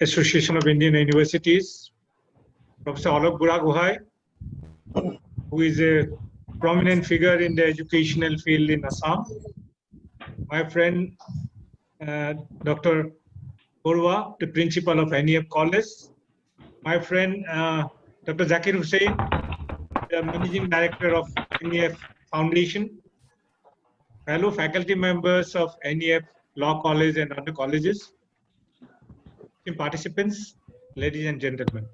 Association of Indian Universities, Professor Alok Buragohai, who is a prominent figure in the educational field in Assam. My friend, Dr. Borwa, the principal of NEF College. My friend, Dr. Jahangir Hussain, the managing director of NEF Foundation. Fellow faculty members of NEF Law College and other colleges. Participants, ladies and gentlemen.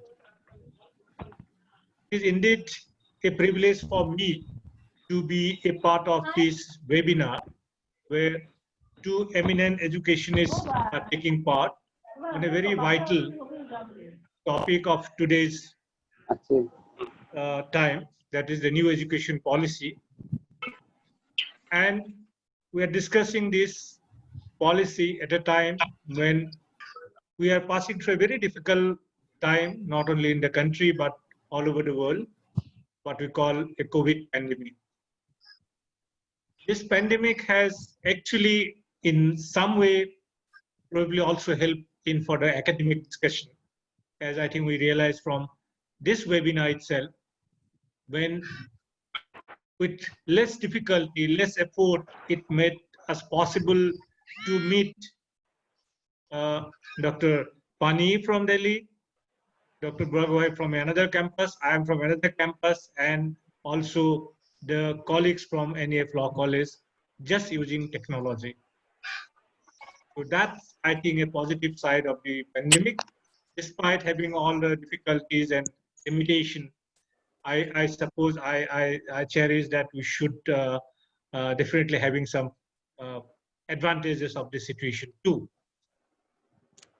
It is indeed a privilege for me to be a part of this webinar where two eminent educationists are taking part on a very vital topic of today's time, that is the new education policy. And we are discussing this policy at a time when we are passing through a very difficult time, not only in the country, but all over the world, what we call a COVID pandemic. This pandemic has actually, in some way, probably also helped in for the academic discussion, as I think we realized from this webinar itself, when with less difficulty, less effort, it made us possible to meet Dr. PANI from Delhi, Dr. Gogoi from another campus, I am from another campus, and also the colleagues from NEF Law College, just using technology. So that's, I think, a positive side of the pandemic. Despite having all the difficulties and limitation, I suppose I cherish that we should definitely having some advantages of the situation too.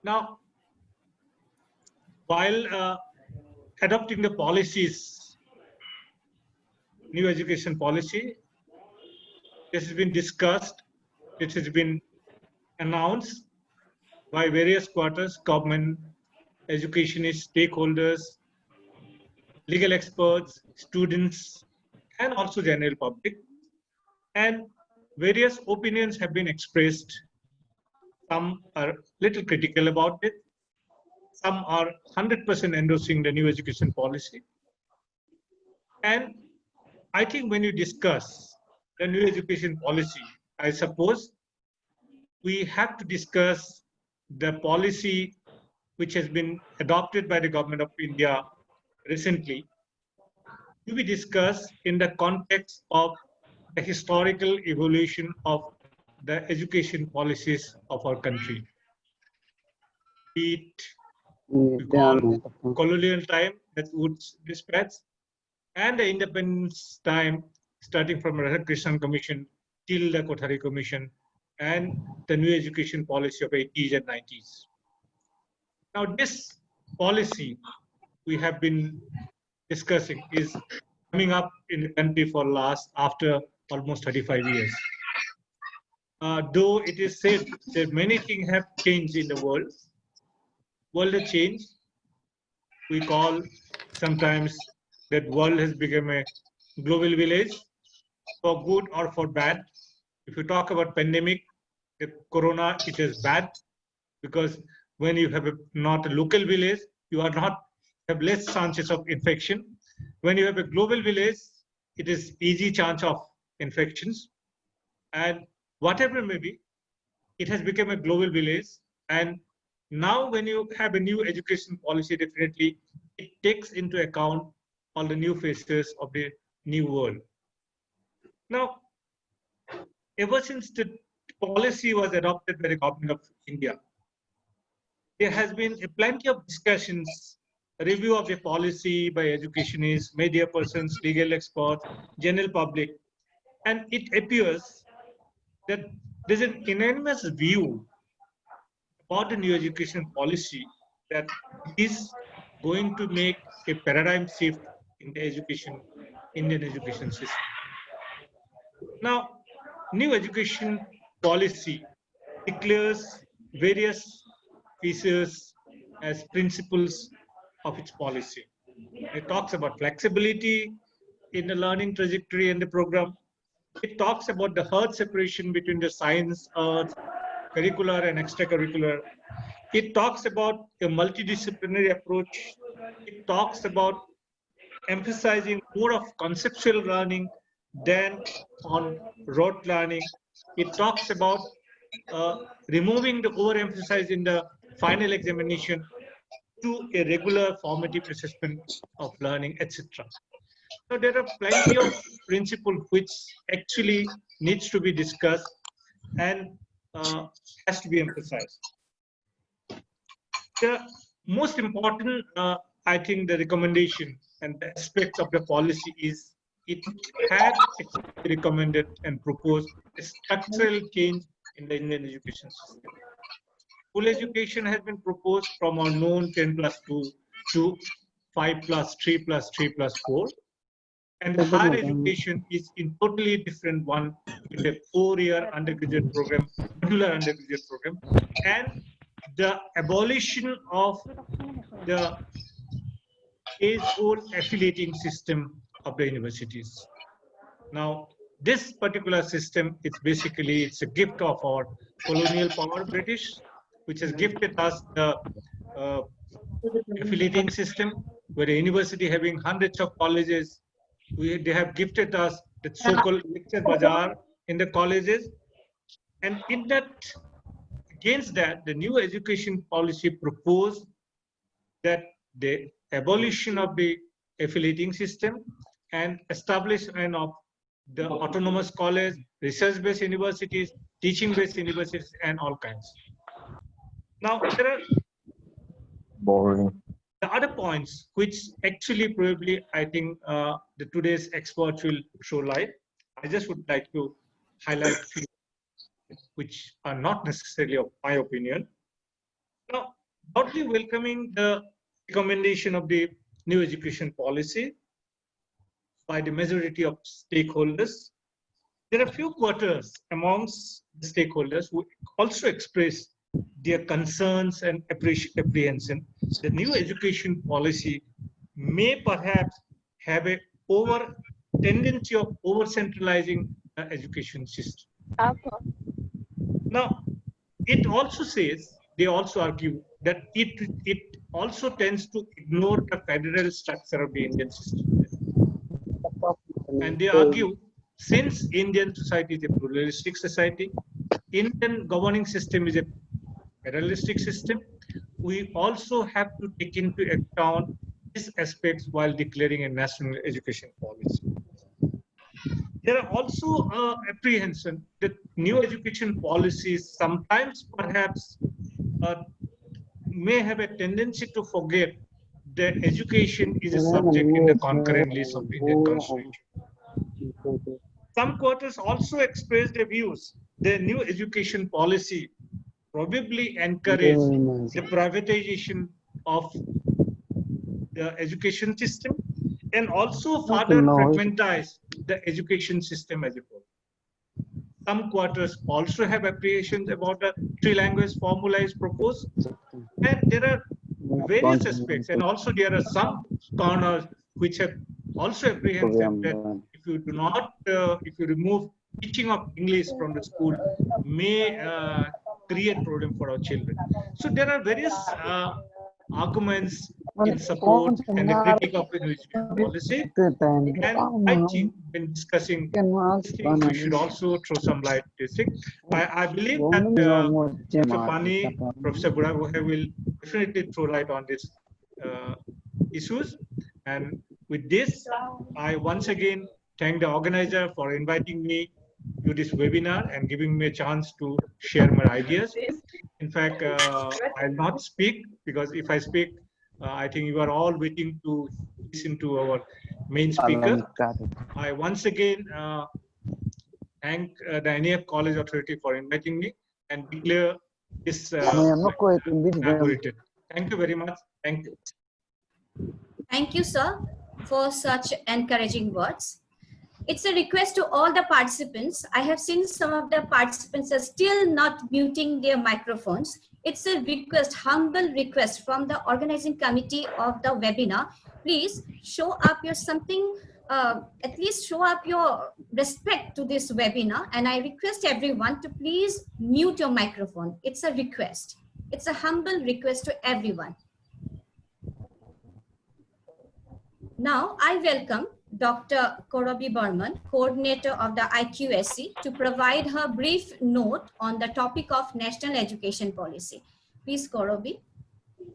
Now, while adopting the policies, new education policy, this has been discussed, it has been announced by various quarters, government, educationists, stakeholders, legal experts, students, and also general public. And various opinions have been expressed. Some are little critical about it. Some are 100% endorsing the new education policy. And I think when you discuss the new education policy, I suppose we have to discuss the policy which has been adopted by the government of India recently, to be discussed in the context of the historical evolution of the education policies of our country. Be it we call colonial time, that's Wood's dispatch, and the independence time, starting from the Radhakrishnan Commission till the Kothari Commission, and the new education policy of 80s and 90s. Now, this policy we have been discussing is coming up in the country for after almost 35 years. Though it is said that many things have changed in the world, has changed. We call sometimes that world has become a global village, for good or for bad. If you talk about pandemic, the corona, it is bad, because when you have not a local village, you are not have less chances of infection. When you have a global village, it is easy chance of infections. And whatever may be, it has become a global village. And now when you have a new education policy, definitely it takes into account all the new faces of the new world. Now, ever since the policy was adopted by the government of India, there has been plenty of discussions, review of the policy by educationists, media persons, legal experts, general public, and it appears that there's an unanimous view about the new education policy that is going to make a paradigm shift in the Indian education system. Now, new education policy declares various features as principles of its policy. It talks about flexibility in the learning trajectory and the program. It talks about the hard separation between the science, arts, curricular and extracurricular. It talks about a multidisciplinary approach. It talks about emphasizing more of conceptual learning than on rote learning. It talks about removing the overemphasis in the final examination to a regular formative assessment of learning, etc. So there are plenty of principles which actually needs to be discussed and has to be emphasized. The most important, I think, the recommendation and the aspects of the policy is it had recommended and proposed a structural change in the Indian education system. Full education has been proposed from our known 10+2 to 5+3+3+4. And higher education is in totally different one with a 4-year undergraduate program, modular undergraduate program, and the abolition of the age-old affiliating system of the universities. Now, this particular system, it's a gift of our colonial power, British, which has gifted us the affiliating system, where a university having hundreds of colleges, they have gifted us the so-called lecture bazaar in the colleges. And in that, against that, the new education policy proposed that the abolition of the affiliating system and establishment of the autonomous college, research-based universities, teaching-based universities, and all kinds. Now, there are the other points which actually probably I think the today's experts will show light. I just would like to highlight few which are not necessarily of my opinion. Now, broadly welcoming the recommendation of the new education policy by the majority of stakeholders, there are few quarters amongst the stakeholders who also express their concerns and apprehension. The new education policy may perhaps have a tendency of over-centralizing the education system. Now, it also says, they also argue that it also tends to ignore the federal structure of the Indian system. And they argue, since Indian society is a pluralistic society, Indian governing system is a federalistic system, we also have to take into account these aspects while declaring a national education policy. There are also apprehension that new education policies sometimes perhaps may have a tendency to forget that education is a subject in the concurrent list of the Indian Constitution. Some quarters also express their views. The new education policy probably encourage the privatization of the education system and also further fragmentize the education system as a whole. Some quarters also have apprehensions about the three-language formula is proposed, and there are various aspects, and also there are some corners which have also apprehension that if you do not, if you remove teaching of English from the school, may create problem for our children. So there are various arguments in support and the critique of the education policy. And I think when discussing this thing, we should also throw some light to this thing. I believe that Dr. PANI, Professor Guragohe will definitely throw light on these issues. And with this, I once again thank the organizer for inviting me to this webinar and giving me a chance to share my ideas. In fact, I'll not speak because if I speak, I think you are all waiting to listen to our main speaker. I once again thank the NEF College Authority for inviting me and declare this inaugurated. Thank you very much. Thank you. Thank you, sir, for such encouraging words. It's a request to all the participants. I have seen some of the participants are still not muting their microphones. It's a request, humble request from the organizing committee of the webinar. Please show up your something, at least show up your respect to this webinar. And I request everyone to please mute your microphone. It's a request. It's a humble request to everyone. Now, I welcome Dr. Korobi Burman, coordinator of the IQSC, to provide her brief note on the topic of national education policy. Please, Korobi. Good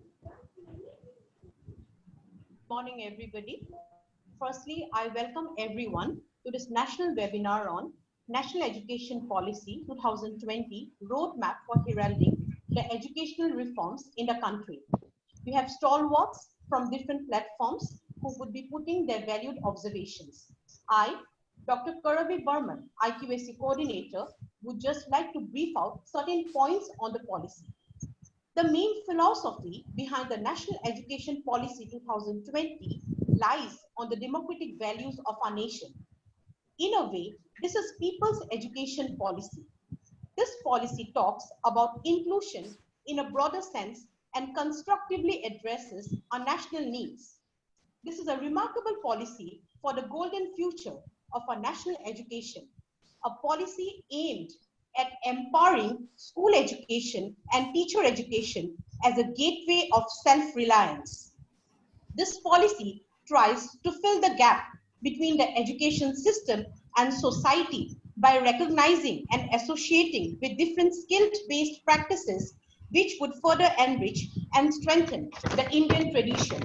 morning, everybody. Firstly, I welcome everyone to this national webinar on National Education Policy 2020 Roadmap for Heralding the Educational Reforms in the country. We have stalwarts from different platforms who would be putting their valued observations. I, Dr. Korobi Burman, IQSC coordinator, would just like to brief out certain points on the policy. The main philosophy behind the National Education Policy 2020 lies on the democratic values of our nation. In a way, this is people's education policy. This policy talks about inclusion in a broader sense and constructively addresses our national needs. This is a remarkable policy for the golden future of our national education, a policy aimed at empowering school education and teacher education as a gateway of self-reliance. This policy tries to fill the gap between the education system and society by recognizing and associating with different skill-based practices which would further enrich and strengthen the Indian tradition.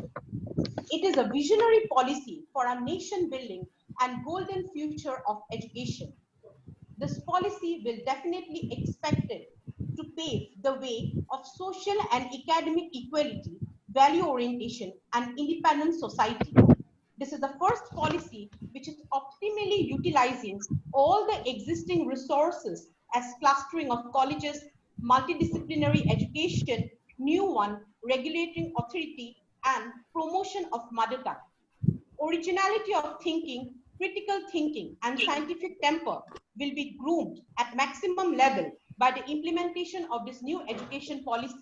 It is a visionary policy for our nation building and golden future of education. This policy will definitely expected to pave the way of social and academic equality, value orientation, and independent society. This is the first policy which is optimally utilizing all the existing resources as clustering of colleges, multidisciplinary education, new one, regulating authority, and promotion of mother tongue. Originality of thinking, critical thinking, and scientific temper will be groomed at maximum level by the implementation of this new education policy.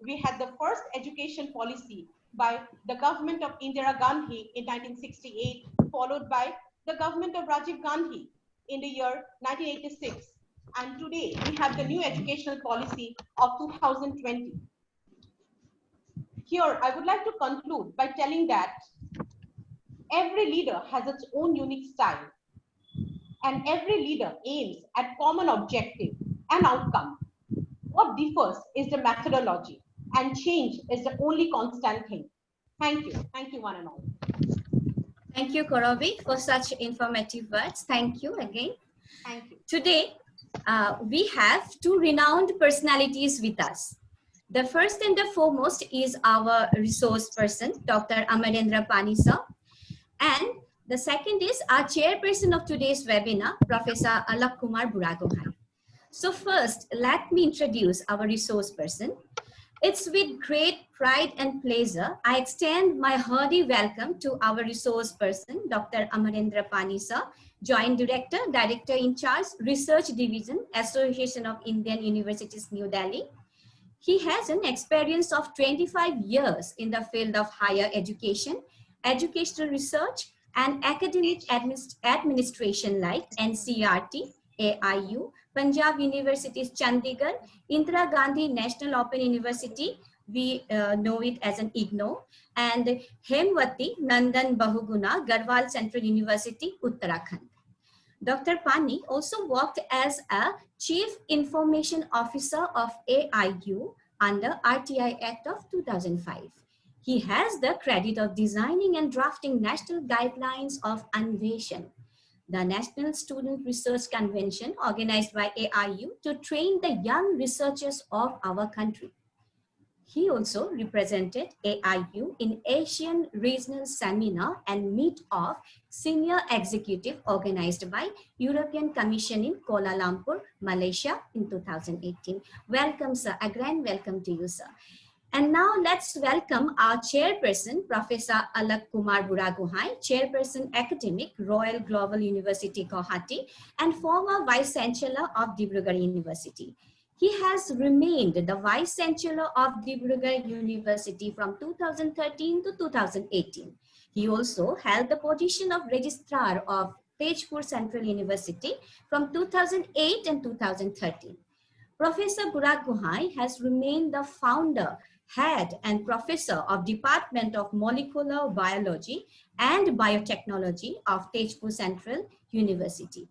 We had the first education policy by the government of Indira Gandhi in 1968, followed by the government of Rajiv Gandhi in the year 1986. And today we have the new educational policy of 2020. Here, I would like to conclude by telling that every leader has its own unique style, and every leader aims at common objective and outcome. What differs is the methodology, and change is the only constant thing. Thank you one and all. Thank you, Korobi, for such informative words. Thank you again. Thank you. Today, we have two renowned personalities with us. The first and the foremost is our resource person, Dr. AMARENDRA PANI sir. And the second is our chairperson of today's webinar, Professor Alak Kumar Buragohai. So first, let me introduce our resource person. It's with great pride and pleasure I extend my hearty welcome to our resource person, Dr. AMARENDRA PANI sir, Joint Director, Director in Charge, Research Division, Association of Indian Universities, New Delhi. He has an experience of 25 years in the field of higher education, educational research, and academic administration like NCERT, AIU, Punjab University's Chandigarh, Indira Gandhi National Open University, we know it as an IGNOU, and Hemwati Nandan Bahuguna, Garhwal Central University, Uttarakhand. Dr. Pani also worked as a Chief Information Officer of AIU under RTI Act of 2005. He has the credit of designing and drafting national guidelines of Anveshan, the National Student Research Convention organized by AIU to train the young researchers of our country. He also represented AIU in Asian Regional Semina and Meet-Off Senior Executive organized by European Commission in Kuala Lumpur, Malaysia in 2018. Welcome, sir. A grand welcome to you, sir. And now let's welcome our chairperson, Professor Alak Kumar Buragohai, chairperson academic, Royal Global University, Guwahati, and former Vice Chancellor of Dibrugarh University. He has remained the Vice Chancellor of Dibrugarh University from 2013 to 2018. He also held the position of Registrar of Tezpur Central University from 2008 and 2013. Professor Buraq Gohain has remained the founder, head, and professor of Department of Molecular Biology and Biotechnology of Tezpur Central University.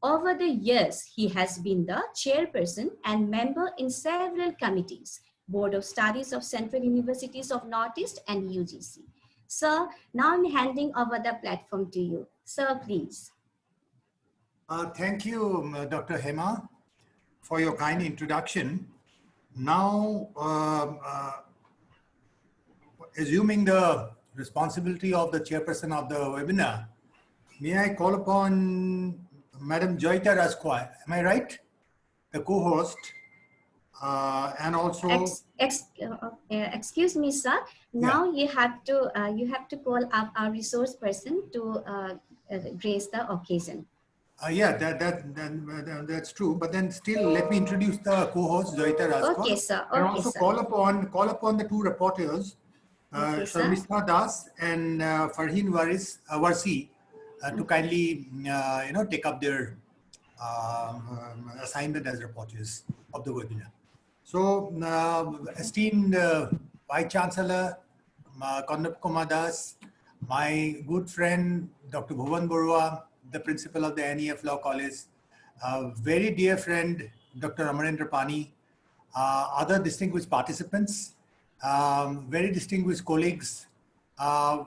Over the years, he has been the chairperson and member in several committees, Board of Studies of Central Universities of Northeast and UGC. Sir, now I'm handing over the platform to you. Sir, please. Thank you, Dr. Hema, for your kind introduction. Now, assuming the responsibility of the chairperson of the webinar, may I call upon Madam Joyita Rajkwai, am I right? The co-host, and also... Excuse me, sir. Now you have to call up our resource person to grace the occasion. Yeah, that's true. But then still, let me introduce the co-host, Joyita Rajkwai. Okay, sir. Okay, and also sir. call upon the two reporters, Sharmistha Das and Farheen Warsi, to kindly take up their assignment as reporters of the webinar. So, esteemed Vice Chancellor Kondap Kumar Das, my good friend Dr. Bhuvan Barua, the principal of the NEF Law College, very dear friend Dr. AMARENDRA PANI, other distinguished participants, very distinguished colleagues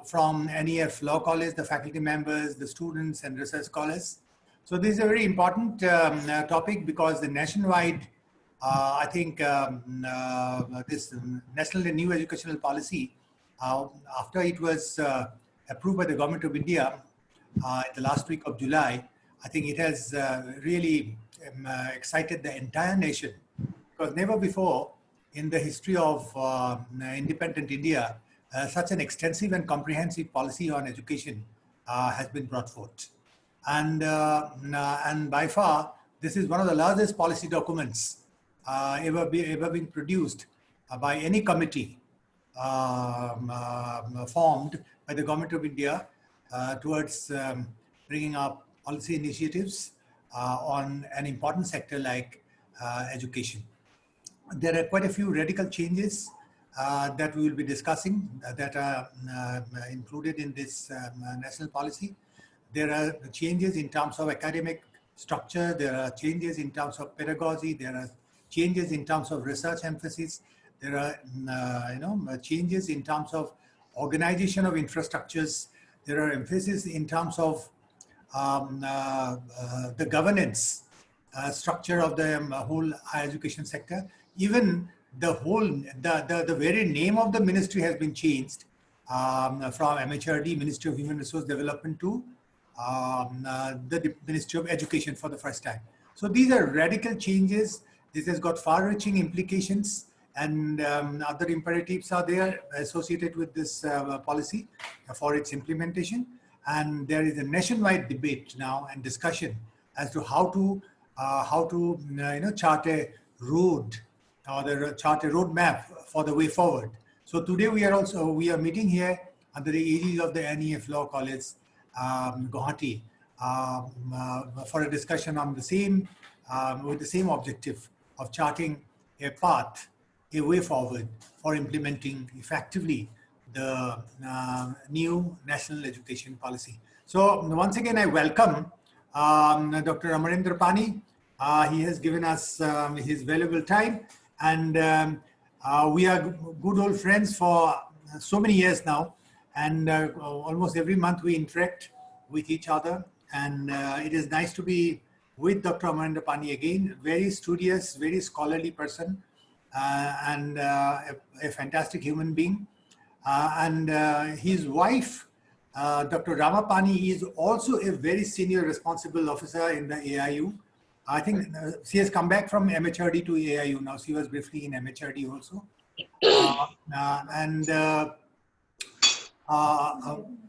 from NEF Law College, the faculty members, the students and research scholars. So this is a very important topic because the nationwide, I think this National and New Educational Policy, after it was approved by the Government of India in the last week of July, I think it has really excited the entire nation, because never before in the history of independent India, such an extensive and comprehensive policy on education has been brought forth. And by far, this is one of the largest policy documents ever been produced by any committee formed by the Government of India towards bringing up policy initiatives on an important sector like education. There are quite a few radical changes that we will be discussing that are included in this national policy. There are changes in terms of academic structure, there are changes in terms of pedagogy, there are changes in terms of research emphasis, there are changes in terms of organization of infrastructures, there are emphasis in terms of the governance structure of the whole higher education sector. Even the very name of the ministry has been changed from MHRD, Ministry of Human Resource Development, to the Ministry of Education for the first time. So these are radical changes. This has got far-reaching implications, and other imperatives are there associated with this policy for its implementation. And there is a nationwide debate now and discussion as to how to chart a road, or chart a roadmap for the way forward. So today we are meeting here under the aegis of the NEF Law College, Guwahati, for a discussion on the same, with the same objective of charting a path, a way forward for implementing effectively the new national education policy. So once again, I welcome Dr. AMARENDRA PANI. He has given us his valuable time, and we are good old friends for so many years now, and almost every month we interact with each other, and it is nice to be with Dr. AMARENDRA PANI again. Very studious, very scholarly person, and a fantastic human being. And his wife, Dr. Rama PANI, is also a very senior responsible officer in the AIU. I think she has come back from MHRD to AIU now. She was briefly in MHRD also.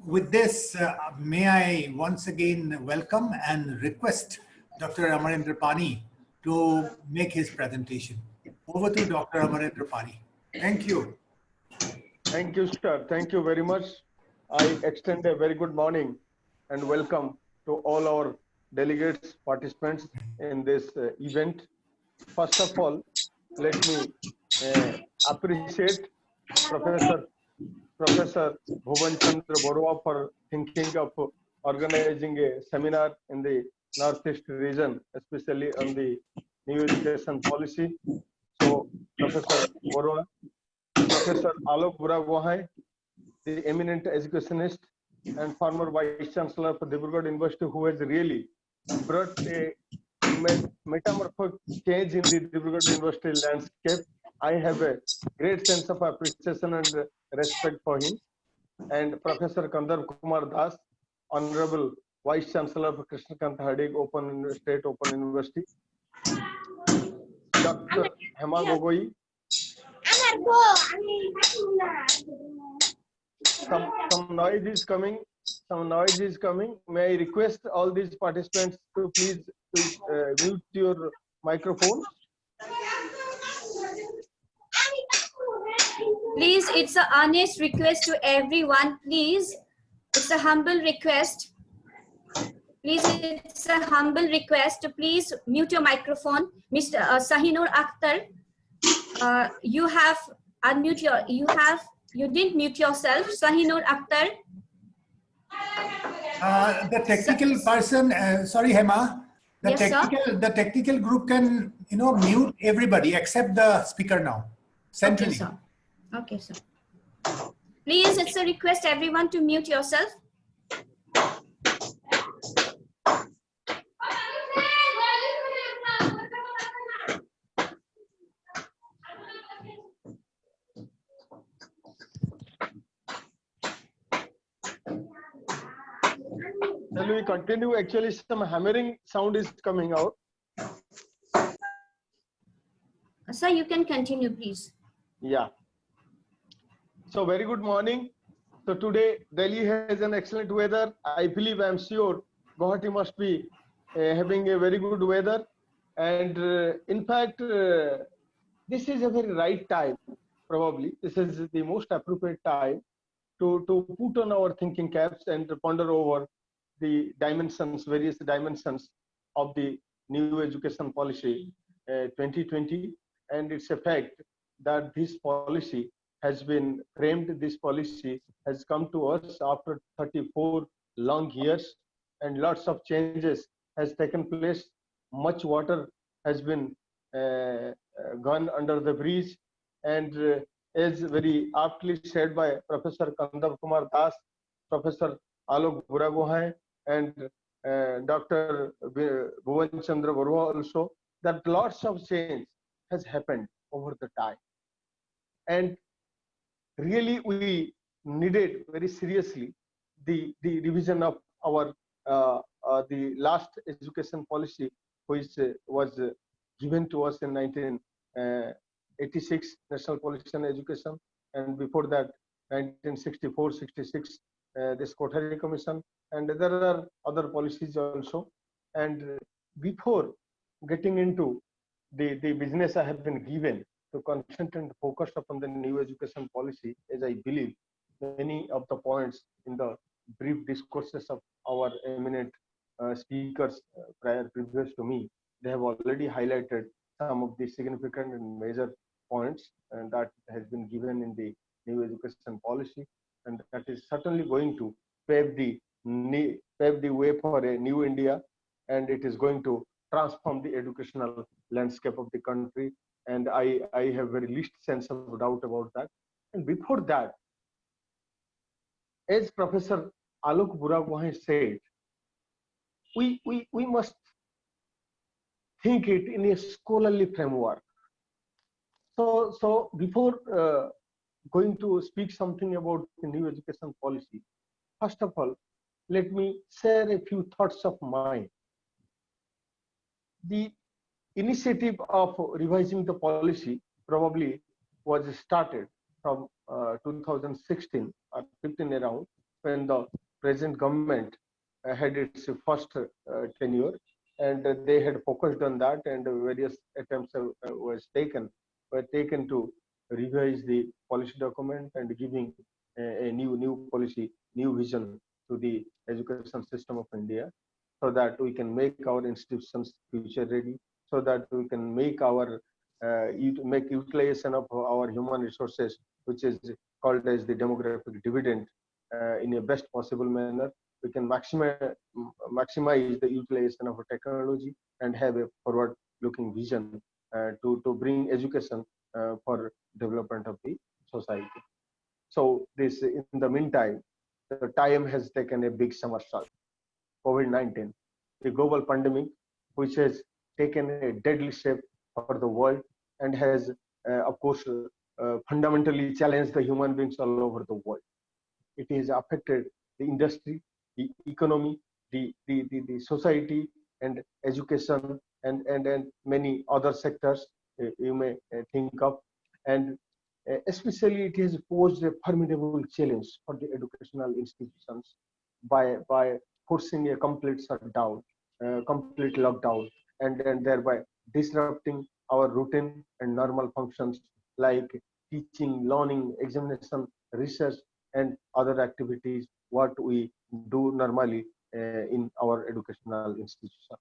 With this, may I once again welcome and request Dr. AMARENDRA PANI to make his presentation. Over to Dr. AMARENDRA PANI. Thank you. Thank you, sir. Thank you very much. I extend a very good morning and welcome to all our delegates, participants in this event. First of all, let me appreciate Professor Bhuvan Chandra Borua for thinking of organizing a seminar in the Northeast region, especially on the new education policy. So, Professor Borua, Professor Alok Buragohai, the eminent educationist and former Vice Chancellor of Dibrugarh University, who has really brought a metamorphic change in the Dibrugarh University landscape. I have a great sense of appreciation and respect for him. And Professor Kandarp Kumar Das, Honorable Vice Chancellor of Krishnakant Hardig State Open University. Dr. Hema Gogoi. Some noise is coming. Some noise is coming. May I request all these participants to please mute your microphones. Please, it's an honest request to everyone. Please, it's a humble request. Please, it's a humble request to please mute your microphone. Mr. Shahinur Aktara, you have unmute your, you didn't mute yourself. Shahinur Aktara. The technical person, sorry Hema, the technical group can, mute everybody except the speaker now, centrally. Okay, sir. Okay, sir. Please, it's a request everyone to mute yourself. Shall we continue? Actually, some hammering sound is coming out. Sir, you can continue, please. Yeah. So very good morning. So today Delhi has an excellent weather. I believe, I'm sure Guwahati must be having a very good weather. And in fact, this is a very right time, probably. This is the most appropriate time to put on our thinking caps and to ponder over the dimensions, various dimensions of the new education policy 2020 and its effect that this policy has been framed. This policy has come to us after 34 long years and lots of changes has taken place. Much water has been gone under the bridge, and as very aptly said by Professor Kandarp Kumar Das, Professor Alok Buragohai, and Dr. Bhuvan Chandra Borua also, that lots of change has happened over the time. And really we needed very seriously the revision of our the last education policy, which was given to us in 1986, National Policy on Education, and before that 1964-66, this Kothari Commission, and there are other policies also. And before getting into the business I have been given to concentrate and focus upon the new education policy, as I believe many of the points in the brief discourses of our eminent speakers previous to me, they have already highlighted some of the significant and major points and that has been given in the new education policy, and that is certainly going to pave the way for a new India, and it is going to transform the educational landscape of the country. And I have very least sense of doubt about that. And before that, as Professor Alok Buragohai said, we must think it in a scholarly framework. So before going to speak something about the new education policy, first of all, let me share a few thoughts of mine. The initiative of revising the policy probably was started from 2016 or 15 around, when the present government had its first tenure, and they had focused on that, and various attempts were taken to revise the policy document and giving a new policy, new vision to the education system of India, so that we can make our institutions future ready, so that we can make our make utilization of our human resources, which is called as the demographic dividend, in a best possible manner. We can maximize the utilization of technology and have a forward-looking vision to bring education for development of the society. So this, in the meantime, the time has taken a big somersault. COVID-19, the global pandemic, which has taken a deadly shape for the world and has, of course, fundamentally challenged the human beings all over the world. It has affected the industry, the economy, the society, and education, and many other sectors you may think of. And especially it has posed a formidable challenge for the educational institutions by forcing a complete shutdown, complete lockdown, and thereby disrupting our routine and normal functions like teaching, learning, examination, research, and other activities what we do normally in our educational institutions.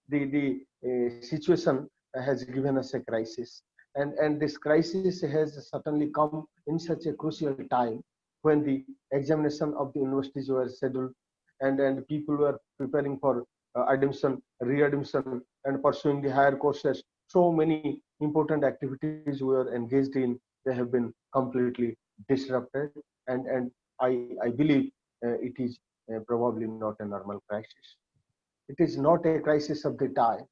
The situation has given us a crisis, and this crisis has certainly come in such a crucial time when the examination of the universities were scheduled, and people were preparing for admission, re-admission, and pursuing the higher courses. So many important activities we were engaged in, they have been completely disrupted, and I believe it is probably not a normal crisis. It is not a crisis of the time.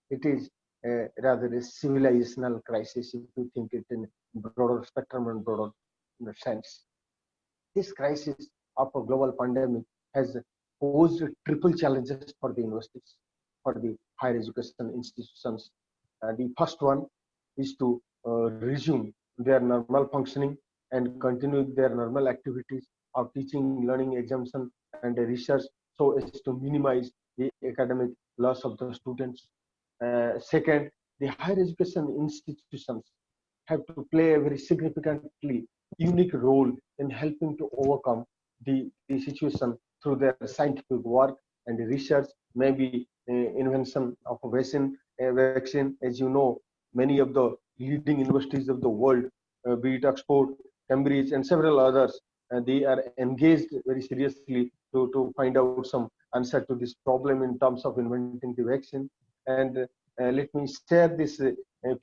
It is rather a civilizational crisis if you think it in broader spectrum and broader sense. This crisis of a global pandemic has posed triple challenges for the universities, for the higher education institutions. The first one is to resume their normal functioning and continue their normal activities of teaching, learning, examination, and research, so as to minimize the academic loss of the students. Second, the higher education institutions have to play a very significantly unique role in helping to overcome the situation through their scientific work and research, maybe invention of a vaccine. As you know, many of the leading universities of the world, be it Oxford, Cambridge, and several others, they are engaged very seriously to find out some answer to this problem in terms of inventing the vaccine. And let me share this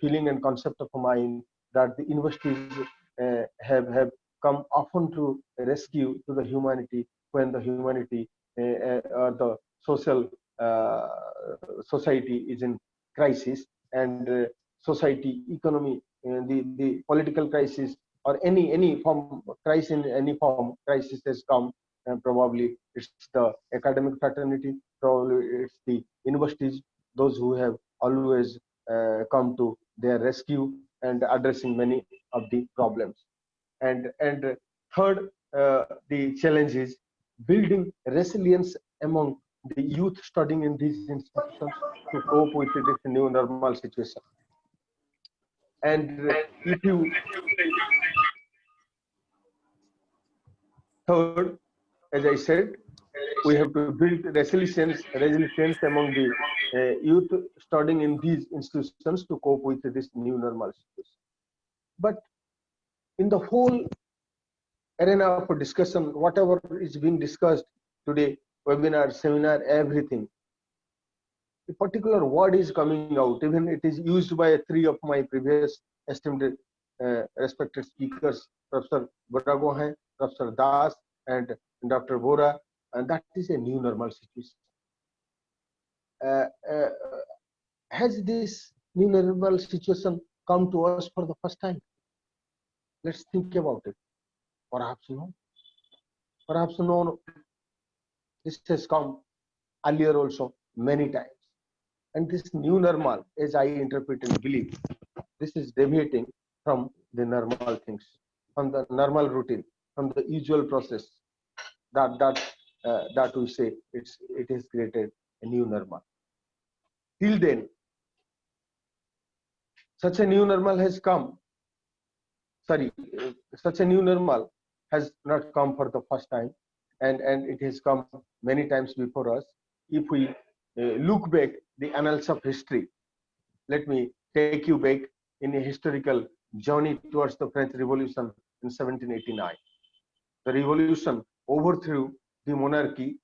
feeling and concept of mine that the universities have come often to rescue to the humanity when the humanity or the social society is in crisis, and society, economy, the political crisis, or any form crisis in any form crisis has come, and probably it's the academic fraternity, probably it's the universities, those who have always come to their rescue and addressing many of the problems. And third, the challenge is building resilience among the youth studying in these institutions to cope with this new normal situation. And if you third, as I said, we have to build resilience among the youth studying in these institutions to cope with this new normal situation. But in the whole arena of discussion, whatever is being discussed today, webinar, seminar, everything, a particular word is coming out. Even it is used by three of my previous esteemed respected speakers, Professor Gogoi, Professor Das, and Dr. Bora, and that is a new normal situation. Has this new normal situation come to us for the first time? Let's think about it. Perhaps no. Perhaps no. This has come earlier also many times. And this new normal, as I interpret and believe, this is deviating from the normal things, from the normal routine, from the usual process that we say it has created a new normal. Till then, such a new normal has come. Such a new normal has not come for the first time, and it has come many times before us. If we look back the annals of history, let me take you back in a historical journey towards the French Revolution in 1789. The revolution overthrew the monarchy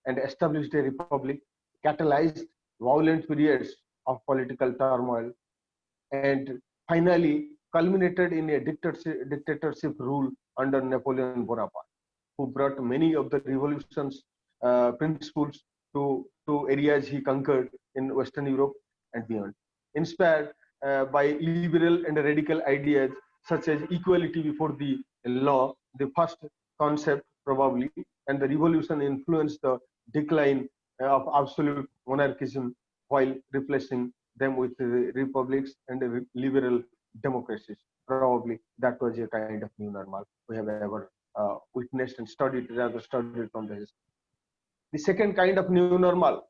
and established a republic, catalyzed violent periods of political turmoil, and finally culminated in a dictatorship rule under Napoleon Bonaparte, who brought many of the revolution's principles to areas he conquered in Western Europe and beyond. Inspired by liberal and radical ideas such as equality before the law, the first concept probably, and the revolution influenced the decline of absolute monarchism while replacing them with republics and liberal democracies. Probably that was a kind of new normal we have ever witnessed and studied, rather studied from the history. The second kind of new normal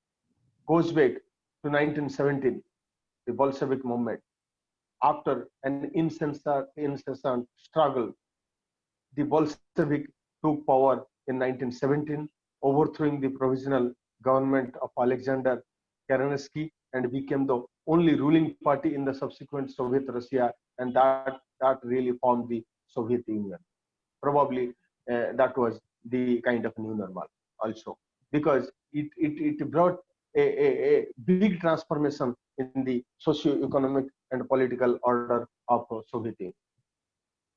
goes back to 1917, the Bolshevik movement. After an incessant struggle, the Bolshevik took power in 1917, overthrowing the provisional government of Alexander Kerensky and became the only ruling party in the subsequent Soviet Russia, and that really formed the Soviet Union. Probably that was the kind of new normal also, because it brought a big transformation in the socio-economic and political order of Soviet Union.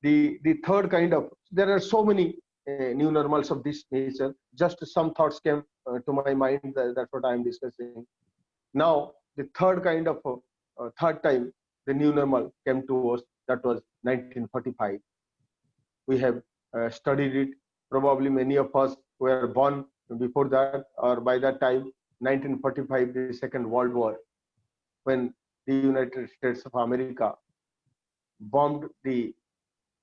The third kind of, there are so many new normals of this nature. Just some thoughts came to my mind. That's what I am discussing. Now, the third kind of, third time the new normal came to us, that was 1945. We have studied it. Probably many of us were born before that or by that time, 1945, the Second World War, when the United States of America bombed the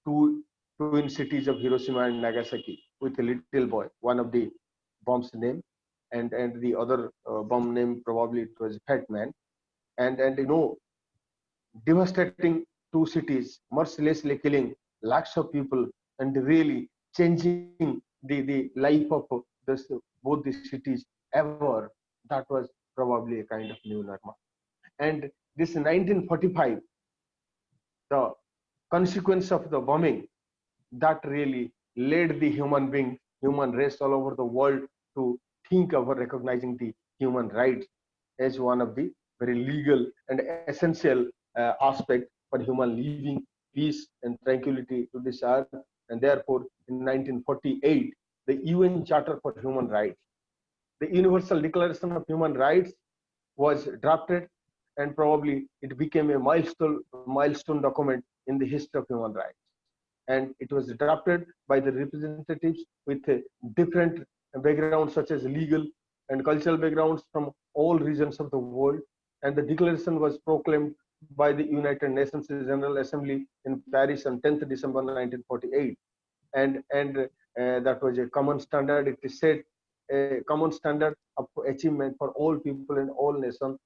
two twin cities of Hiroshima and Nagasaki with a little boy, one of the bomb's name, and the other bomb name, probably it was Fat Man, and you know, devastating two cities, mercilessly killing lakhs of people and really changing the life of both these cities ever. That was probably a kind of new normal. And this 1945, the consequence of the bombing, that really led the human race all over the world to think of recognizing the human rights as one of the very legal and essential aspect for human living, peace and tranquility to this earth. And therefore, in 1948, the UN Charter for Human Rights, the Universal Declaration of Human Rights, was drafted, and probably it became a milestone document in the history of human rights. And it was drafted by the representatives with different backgrounds, such as legal and cultural backgrounds from all regions of the world. And the declaration was proclaimed by the United Nations General Assembly in Paris on 10th December 1948. And that was a common standard. It is set a common standard of achievement for all people in all nations.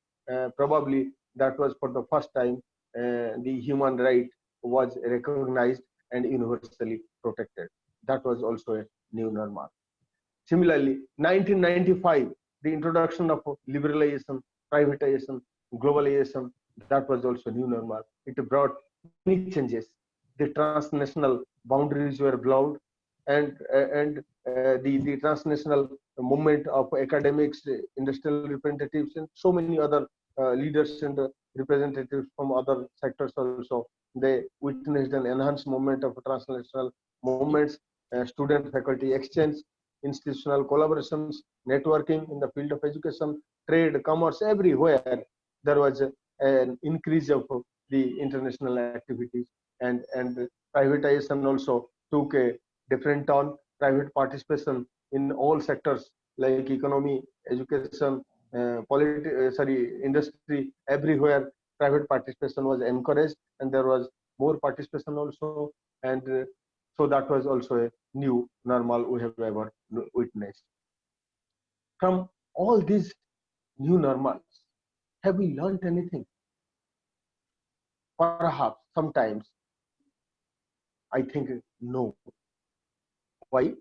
Probably that was for the first time the human right was recognized and universally protected. That was also a new normal. Similarly, 1995, the introduction of liberalization, privatization, globalization, that was also new normal. It brought many changes. The transnational boundaries were blurred, and the transnational movement of academics, industrial representatives, and so many other leaders and representatives from other sectors also, they witnessed an enhanced movement of transnational movements, student faculty exchange, institutional collaborations, networking in the field of education, trade, commerce, everywhere there was an increase of the international activities, and privatization also took a different turn. Private participation in all sectors like economy, education, industry, everywhere private participation was encouraged, and there was more participation also, and so that was also a new normal we have ever witnessed. From all these new normals, have we learned anything? Perhaps sometimes I think no. Why?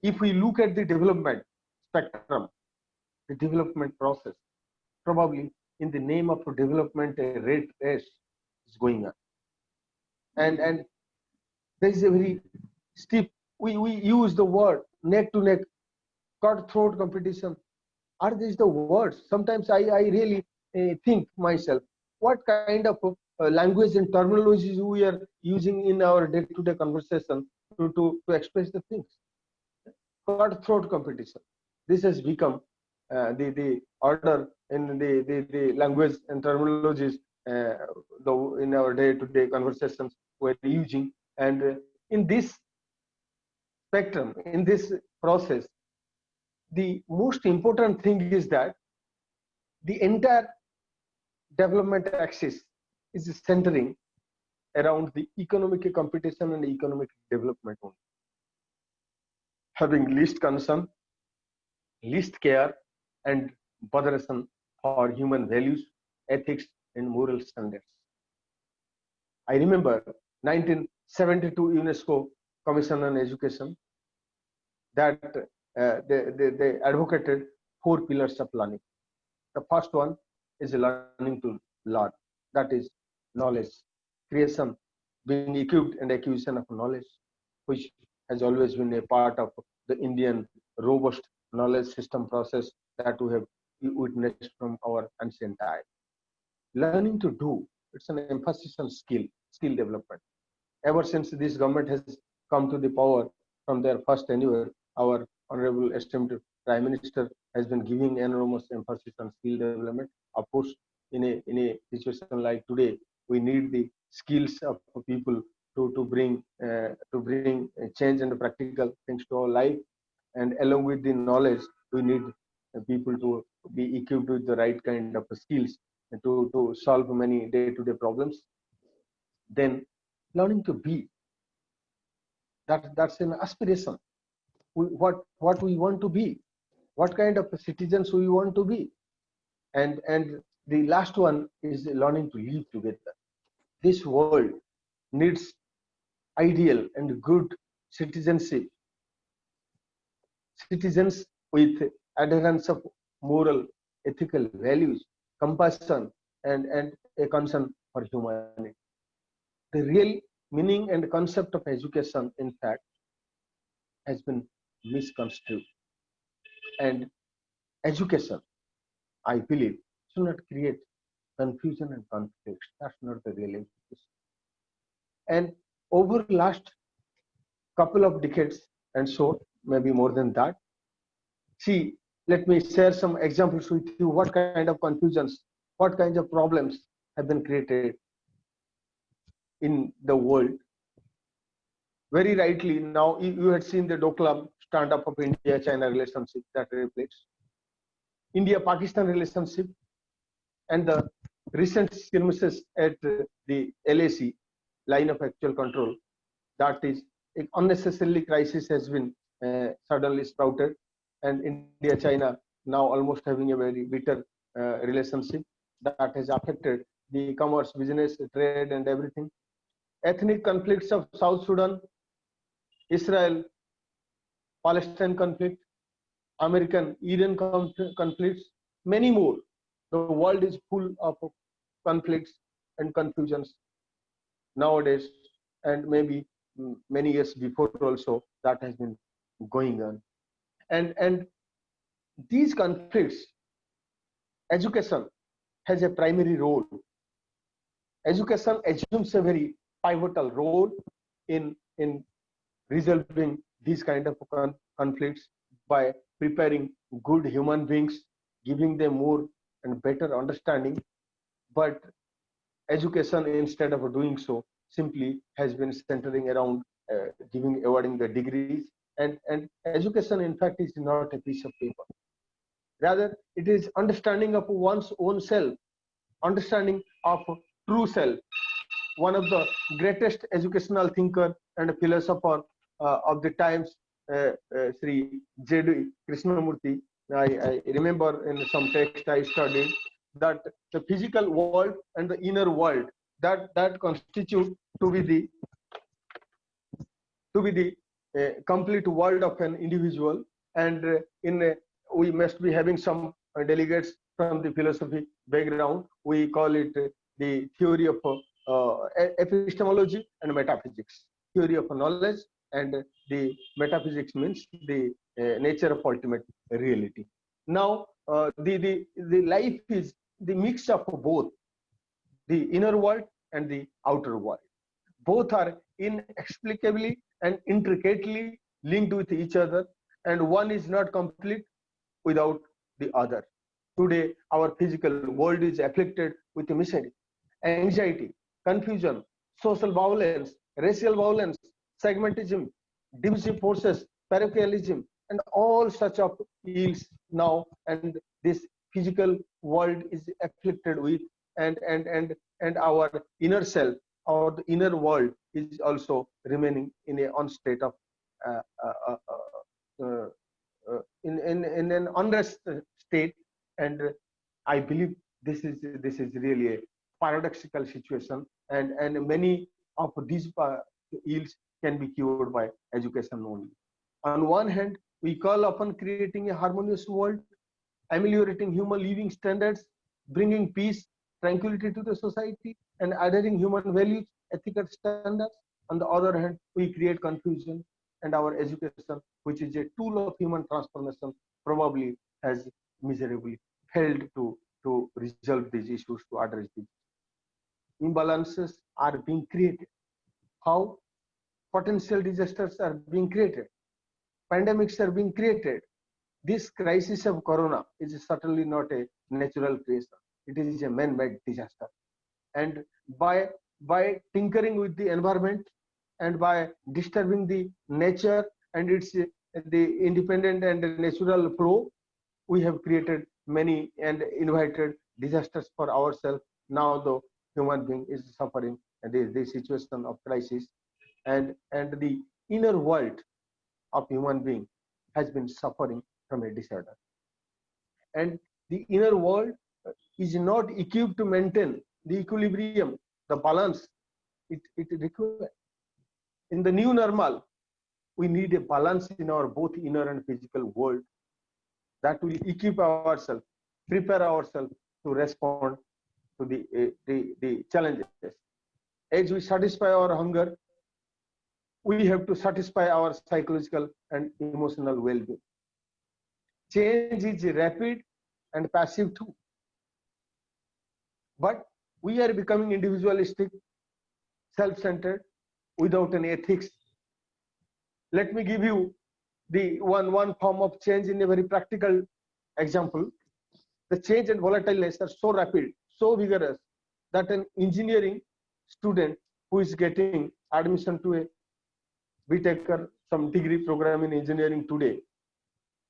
If we look at the development spectrum, the development process, probably in the name of development, a rat race is going on. And there is a very steep, we use the word neck to neck, cutthroat competition. Are these the words? Sometimes I really think myself, what kind of language and terminologies we are using in our day-to-day conversation to express the things. Cutthroat competition. This has become the order in the language and terminologies in our day-to-day conversations we're using. And in this spectrum, in this process, the most important thing is that the entire development axis is centering around the economic competition and economic development only. Having least concern, least care, and botheration for human values, ethics, and moral standards. I remember 1972 UNESCO Commission on Education that they advocated 4 pillars of learning. The first one is learning to learn, that is knowledge, creation, being equipped and acquisition of knowledge, which has always been a part of the Indian robust knowledge system process that we have witnessed from our ancient time. Learning to do, it's an emphasis on skill development. Ever since this government has come to the power from their first tenure, our honorable esteemed Prime Minister has been giving enormous emphasis on skill development. Of course, in a situation like today, we need the skills of people to bring change and practical things to our life, and along with the knowledge, we need people to be equipped with the right kind of skills to solve many day-to-day problems. Then learning to be, that's an aspiration. What we want to be, what kind of citizens we want to be, and the last one is learning to live together. This world needs ideal and good citizenship, citizens with adherence of moral, ethical values, compassion, and a concern for humanity. The real meaning and concept of education, in fact, has been misconstrued. And education, I believe, should not create confusion and conflict. That's not the real education. And over the last couple of decades and so, maybe more than that, see, let me share some examples with you. What kind of confusions, what kinds of problems have been created in the world. Very rightly, now you had seen the Doklam stand-up of India-China relationship that reflects India-Pakistan relationship, and the recent skirmishes at the LAC, line of actual control, that is unnecessarily crisis has been suddenly sprouted, and India-China now almost having a very bitter relationship that has affected the commerce, business, trade, and everything. Ethnic conflicts of South Sudan, Israel, Palestine conflict, American-Iran conflicts, many more. The world is full of conflicts and confusions nowadays, and maybe many years before also that has been going on. And these conflicts, education has a primary role. Education assumes a very pivotal role in resolving these kind of conflicts by preparing good human beings, giving them more and better understanding. But education, instead of doing so, simply has been centering around awarding the degrees. And education, in fact, is not a piece of paper. Rather, it is understanding of one's own self, understanding of true self. One of the greatest educational thinker and philosopher of the times, Sri J.D. Krishnamurti, I remember in some text I studied that the physical world and the inner world that constitute to be the complete world of an individual, and we must be having some delegates from the philosophy background, we call it the theory of epistemology and metaphysics. Theory of knowledge, and the metaphysics means the nature of ultimate reality. Now, the life is the mix of both the inner world and the outer world. Both are inexplicably and intricately linked with each other, and one is not complete without the other. Today, our physical world is afflicted with misery, anxiety, confusion, social violence, racial violence, segmentism, divisive forces, parochialism, and all such of ills now. And this physical world is afflicted with, and our inner self, or the inner world, is also remaining in a on state of in an unrest state. And I believe this is really a paradoxical situation, and many of these ills can be cured by education only. On one hand, we call upon creating a harmonious world, ameliorating human living standards, bringing peace, tranquility to the society, and adhering human values, ethical standards. On the other hand, we create confusion, and our education, which is a tool of human transformation, probably has miserably failed to resolve these issues, to address these imbalances are being created. How? Potential disasters are being created. Pandemics are being created. This crisis of corona is certainly not a natural creation. It is a man-made disaster. And by tinkering with the environment, and by disturbing the nature and its the independent and natural flow, we have created many and invited disasters for ourselves. Now the human being is suffering the situation of crisis, and the inner world of human being has been suffering from a disorder. And the inner world is not equipped to maintain the equilibrium, the balance it requires. In the new normal, we need a balance in our both inner and physical world that will equip ourselves, prepare ourselves to respond to the challenges. As we satisfy our hunger, we have to satisfy our psychological and emotional well-being. Change is rapid and passive too. But we are becoming individualistic, self-centered, without an ethics. Let me give you the one form of change in a very practical example. The change and volatileness are so rapid, so vigorous, that an engineering student who is getting admission to a BTech or some degree program in engineering today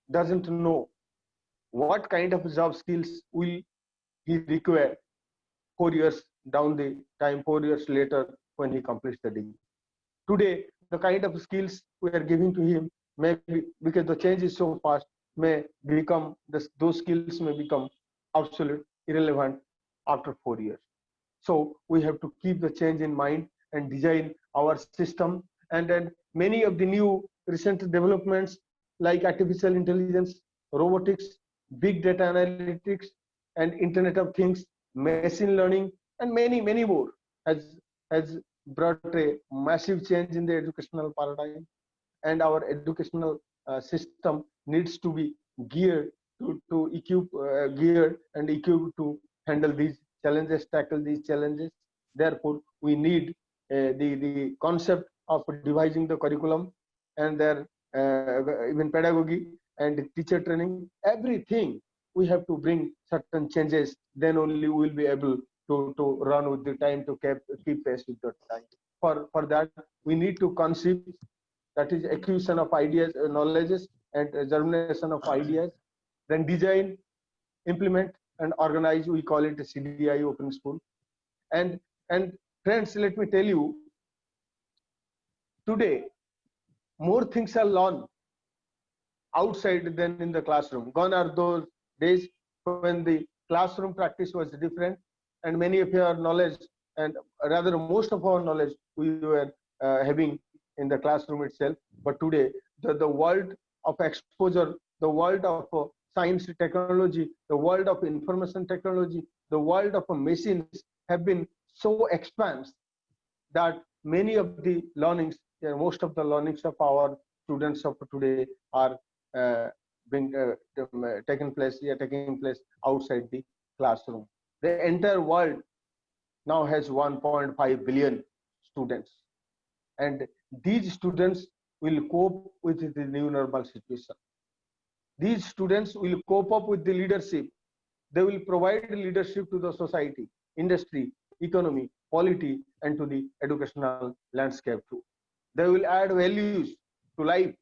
doesn't know what kind of job skills will he require 4 years down the time, 4 years later, when he completes the degree. Today, the kind of skills we are giving to him, maybe because the change is so fast, may become those skills may become obsolete, irrelevant after 4 years. So we have to keep the change in mind and design our system. And then many of the new recent developments like artificial intelligence, robotics, big data analytics, and Internet of Things, machine learning, and many more has brought a massive change in the educational paradigm. And our educational system needs to be geared to equip to handle these challenges, tackle these challenges. Therefore, we need the concept of devising the curriculum, and their even pedagogy and teacher training, everything. We have to bring certain changes, then only we will be able to run with the time, to keep pace with the time. For that, we need to conceive, that is acquisition of ideas, knowledges, and germination of ideas, then design, implement, and organize. We call it a CDI open school. And friends, let me tell you, today more things are learned outside than in the classroom. Gone are those days when the classroom practice was different, and many of your knowledge, and rather most of our knowledge, we were having in the classroom itself. But today, the world of exposure, the world of science technology, the world of information technology, the world of machines have been so expansive that many of the learnings, most of the learnings of our students of today are being taking place outside the classroom. The entire world now has 1.5 billion students, and these students will cope with the new normal situation. These students will cope up with the leadership. They will provide leadership to the society, industry, economy, polity, and to the educational landscape too. They will add values to life.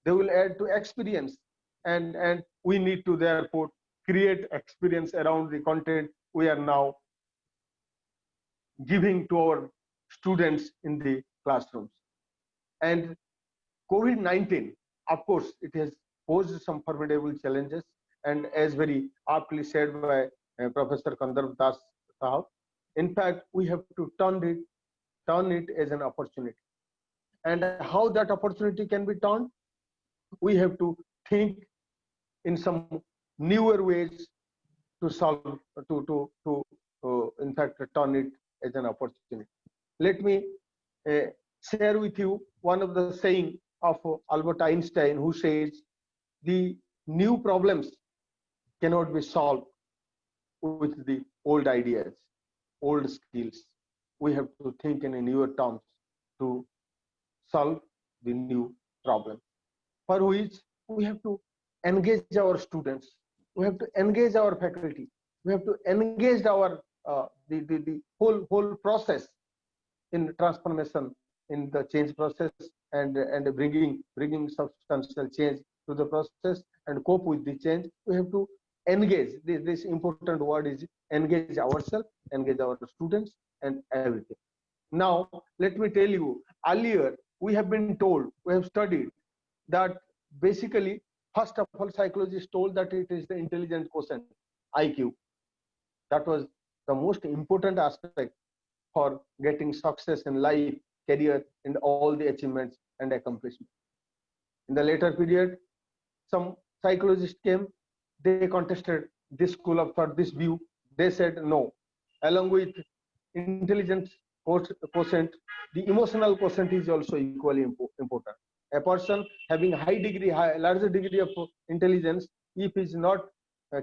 They will add to experience, and we need to therefore create experience around the content we are now giving to our students in the classrooms. And COVID-19, of course, it has posed some formidable challenges, and as very aptly said by Professor Kandarv Das Sahab, in fact, we have to turn it as an opportunity. And how that opportunity can be turned, we have to think in some newer ways to solve, in fact, turn it as an opportunity. Let me share with you one of the saying of Albert Einstein, who says, the new problems cannot be solved with the old ideas, old skills. We have to think in newer terms to solve the new problem, for which we have to engage our students, we have to engage our faculty, we have to engage our the whole process in transformation, in the change process, and bringing substantial change to the process and cope with the change. We have to engage. This important word is engage ourselves, engage our students, and everything. Now, let me tell you, earlier we have been told, we have studied that basically, first of all, psychologists told that it is the intelligence quotient, IQ. That was the most important aspect for getting success in life, career, and all the achievements and accomplishments. In the later period, some psychologists came, they contested this school of thought, this view. They said no, along with intelligence quotient, the emotional quotient is also equally important. A person having larger degree of intelligence, if he is not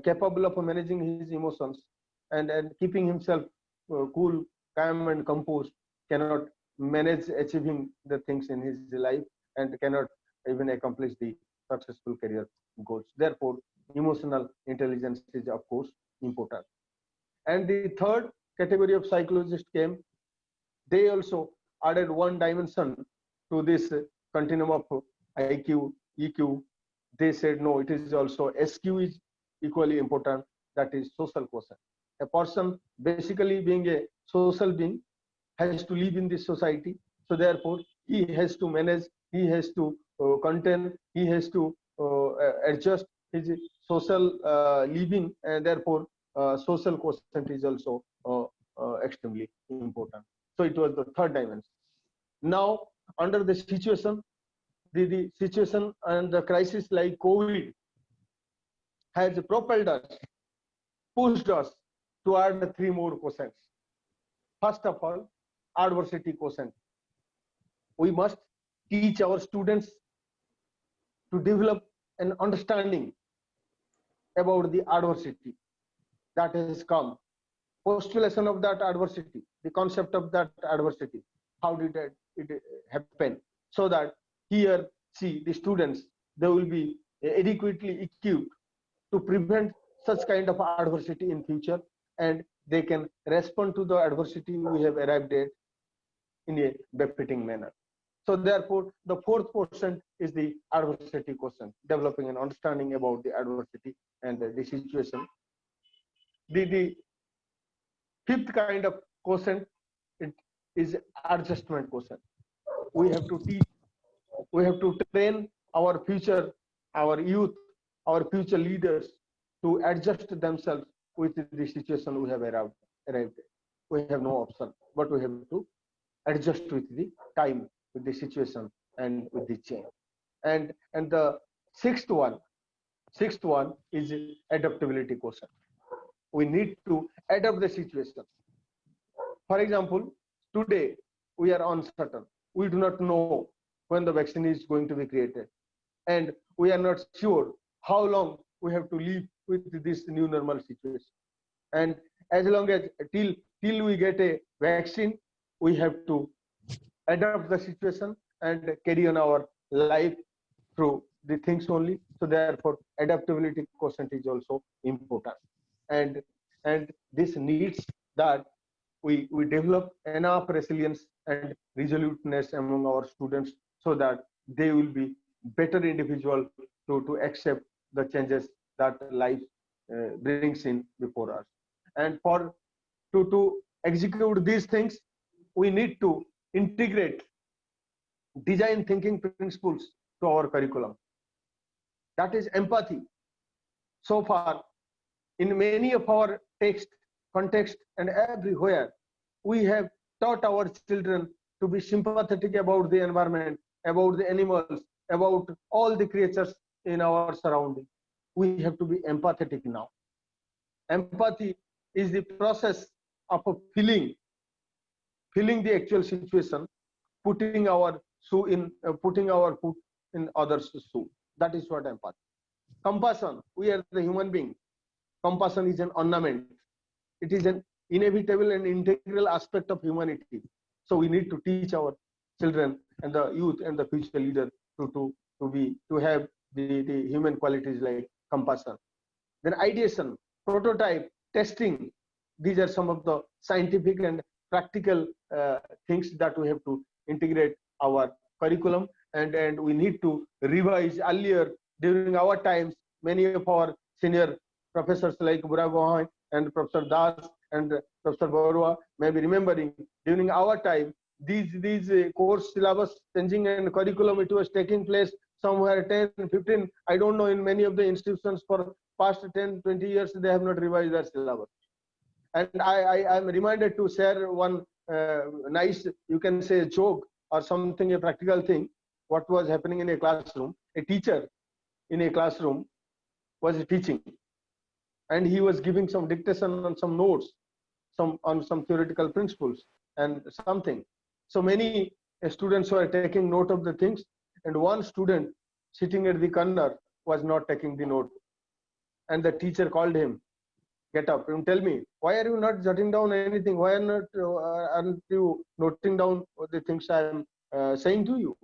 capable of managing his emotions and keeping himself cool, calm, and composed, cannot manage achieving the things in his life and cannot even accomplish the successful career goals. Therefore, emotional intelligence is, of course, important. And the third category of psychologists came. They also added one dimension to this continuum of IQ, EQ. They said no, it is also SQ is equally important, that is social quotient. A person basically being a social being has to live in this society, so therefore he has to manage, he has to contain, he has to adjust his social living, and therefore social quotient is also extremely important. So it was the third dimension. Now, under the situation, the situation and the crisis like COVID has propelled us, pushed us to add 3 more quotients. First of all, adversity quotient. We must teach our students to develop an understanding about the adversity that has come, postulation of that adversity, the concept of that adversity, how did it happen, so that here, see, the students, they will be adequately equipped to prevent such kind of adversity in future, and they can respond to the adversity we have arrived at in a befitting manner. So therefore, the fourth quotient is the adversity quotient, developing an understanding about the adversity and the situation. The fifth kind of quotient, it is adjustment quotient. We have to teach, we have to train our future, our youth, our future leaders to adjust themselves with the situation we have arrived at. We have no option, but we have to adjust with the time, with the situation, and with the change. And the sixth one, Sixth one is adaptability quotient. We need to adapt the situation. For example, today we are uncertain. We do not know when the vaccine is going to be created. And we are not sure how long we have to live with this new normal situation. And as long as till we get a vaccine, we have to adapt the situation and carry on our life through the things only. So therefore, adaptability quotient is also important. And this needs that we develop enough resilience and resoluteness among our students so that they will be better individual to accept the changes that life brings in before us. And to execute these things, we need to integrate design thinking principles to our curriculum. That is empathy. So far, in many of our text, context, and everywhere, we have taught our children to be sympathetic about the environment, about the animals, about all the creatures in our surrounding. We have to be empathetic now. Empathy is the process of feeling the actual situation, putting our foot in others' shoe. That is what empathy. Compassion. We are the human being. Compassion is an ornament. It is an inevitable and integral aspect of humanity. So we need to teach our children and the youth and the future leader to have the human qualities like compassion. Then ideation, prototype, testing. These are some of the scientific and practical things that we have to integrate our curriculum, and we need to revise. Earlier during our times, many of our senior professors like Gogoi and Professor Das and Professor Barua may be remembering, during our time, these course syllabus changing and curriculum, it was taking place somewhere 10, 15, I don't know, in many of the institutions for past 10, 20 years, they have not revised their syllabus. And I am reminded to share one nice, you can say, joke or something, a practical thing, what was happening in a classroom. A teacher in a classroom was teaching, and he was giving some dictation on some notes, on some theoretical principles and something. So many students were taking note of the things, and one student sitting at the corner was not taking the note. And the teacher called him, "Get up and tell me, why are you not jotting down anything? Why aren't you noting down the things I am saying to you?"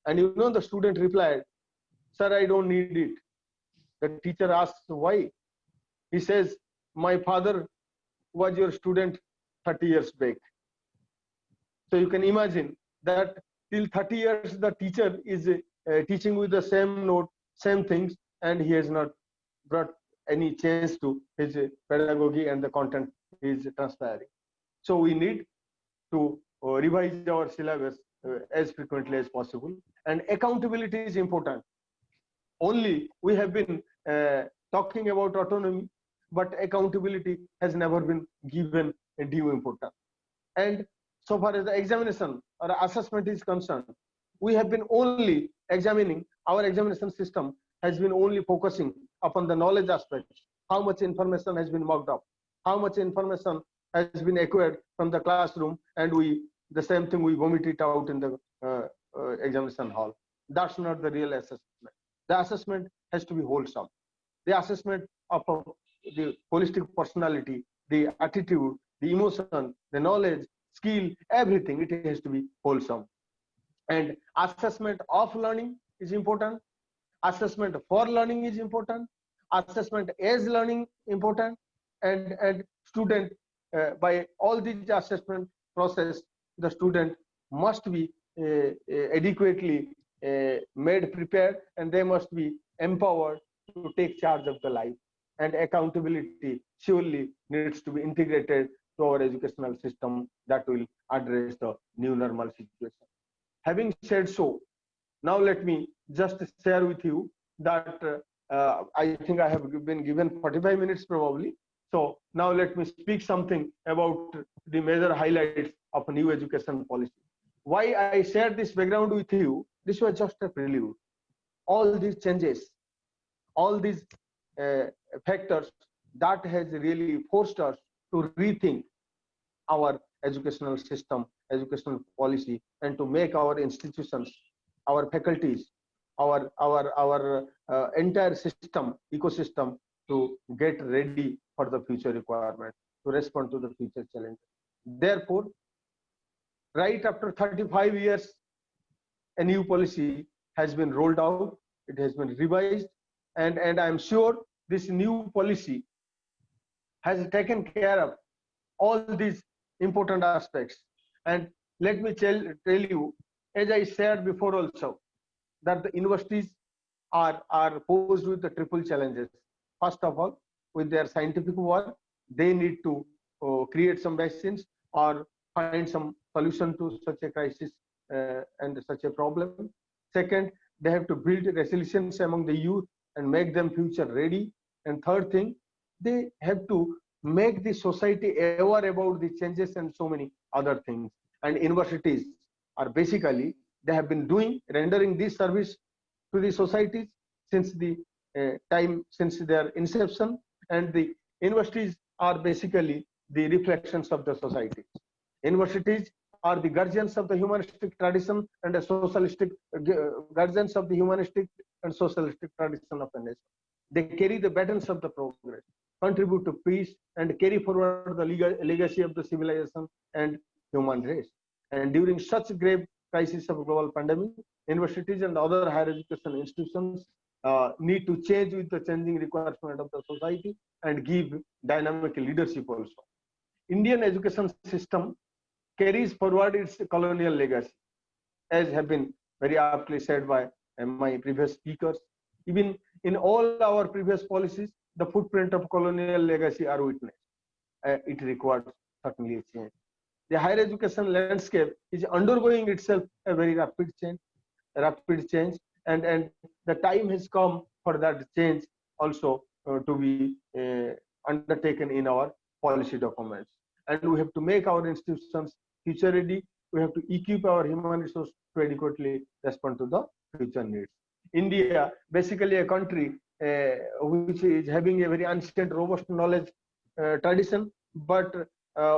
And you know, the student replied, "Sir, I don't need it." The teacher asked why. He says, "My father was your student 30 years back." So you can imagine that till 30 years the teacher is teaching with the same note, same things, and he has not brought any change to his pedagogy and the content is transpiring. So we need to revise our syllabus as frequently as possible. And accountability is important. Only we have been talking about autonomy, but accountability has never been given a due importance. And so far as the examination or assessment is concerned, we have been only examining, our examination system has been only focusing upon the knowledge aspect, how much information has been mocked up, how much information has been acquired from the classroom, and the same thing we vomit it out in the examination hall. That's not the real assessment. The assessment has to be wholesome. The assessment of the holistic personality, the attitude, the emotion, the knowledge, skill, everything, it has to be wholesome. And assessment of learning is important. Assessment for learning is important. Assessment as learning important. And student, by all these assessment process, the student must be adequately made prepared, and they must be empowered to take charge of the life. And accountability surely needs to be integrated to our educational system that will address the new normal situation. Having said so, now let me just share with you that I think I have been given 45 minutes probably. So now let me speak something about the major highlights of a new education policy. Why I shared this background with you, this was just a prelude. All these changes, all these factors that has really forced us to rethink our educational system, educational policy, and to make our institutions, our faculties, our entire system, ecosystem to get ready for the future requirement, to respond to the future challenges. Therefore, right after 35 years, a new policy has been rolled out, it has been revised, and I'm sure this new policy has taken care of all these important aspects. And let me tell you, as I said before also, that the universities are posed with the triple challenges. First of all, with their scientific work, they need to create some vaccines or find some solution to such a crisis and such a problem. Second, they have to build resilience among the youth and make them future ready. And third thing, they have to make the society aware about the changes and so many other things. And universities are basically, they have been rendering this service to the societies since the since their inception, and the universities are basically the reflections of the society. Universities are the guardians of the humanistic tradition and the socialistic guardians of the humanistic and socialistic tradition of a nation. They carry the burdens of the progress, contribute to peace, and carry forward the legacy of the civilization and human race. And during such grave crisis of global pandemic, universities and other higher education institutions need to change with the changing requirement of the society and give dynamic leadership also. Indian education system carries forward its colonial legacy, as have been very aptly said by my previous speakers. Even in all our previous policies, the footprint of colonial legacy are witnessed. It requires certainly a change. The higher education landscape is undergoing itself a very rapid change, and the time has come for that change also to be undertaken in our policy documents. And we have to make our institutions future ready. We have to equip our human resources to adequately respond to the future needs. India, basically a country which is having a very ancient, robust knowledge tradition, but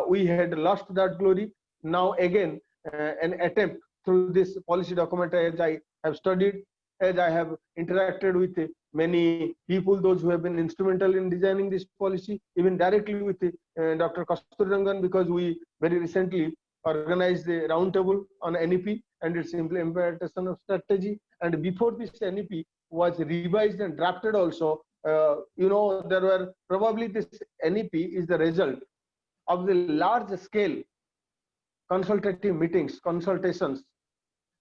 we had lost that glory. Now again, an attempt through this policy document, as I have studied, as I have interacted with many people, those who have been instrumental in designing this policy, even directly with Dr. Kasturirangan, because we very recently organized a roundtable on NEP and its implementation of strategy. And before this NEP was revised and drafted also, there were probably this NEP is the result of the large scale consultative meetings, consultations.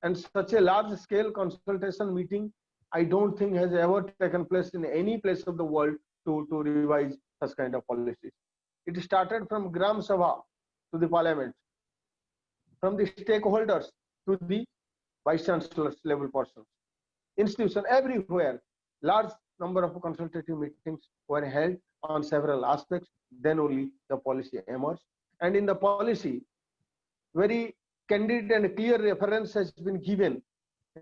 And such a large scale consultation meeting, I don't think has ever taken place in any place of the world to revise such kind of policies. It started from Gram Sabha to the parliament, from the stakeholders to the vice chancellors level persons, institution everywhere. Large number of consultative meetings were held on several aspects. Then only the policy emerged. And in the policy, very candid and clear reference has been given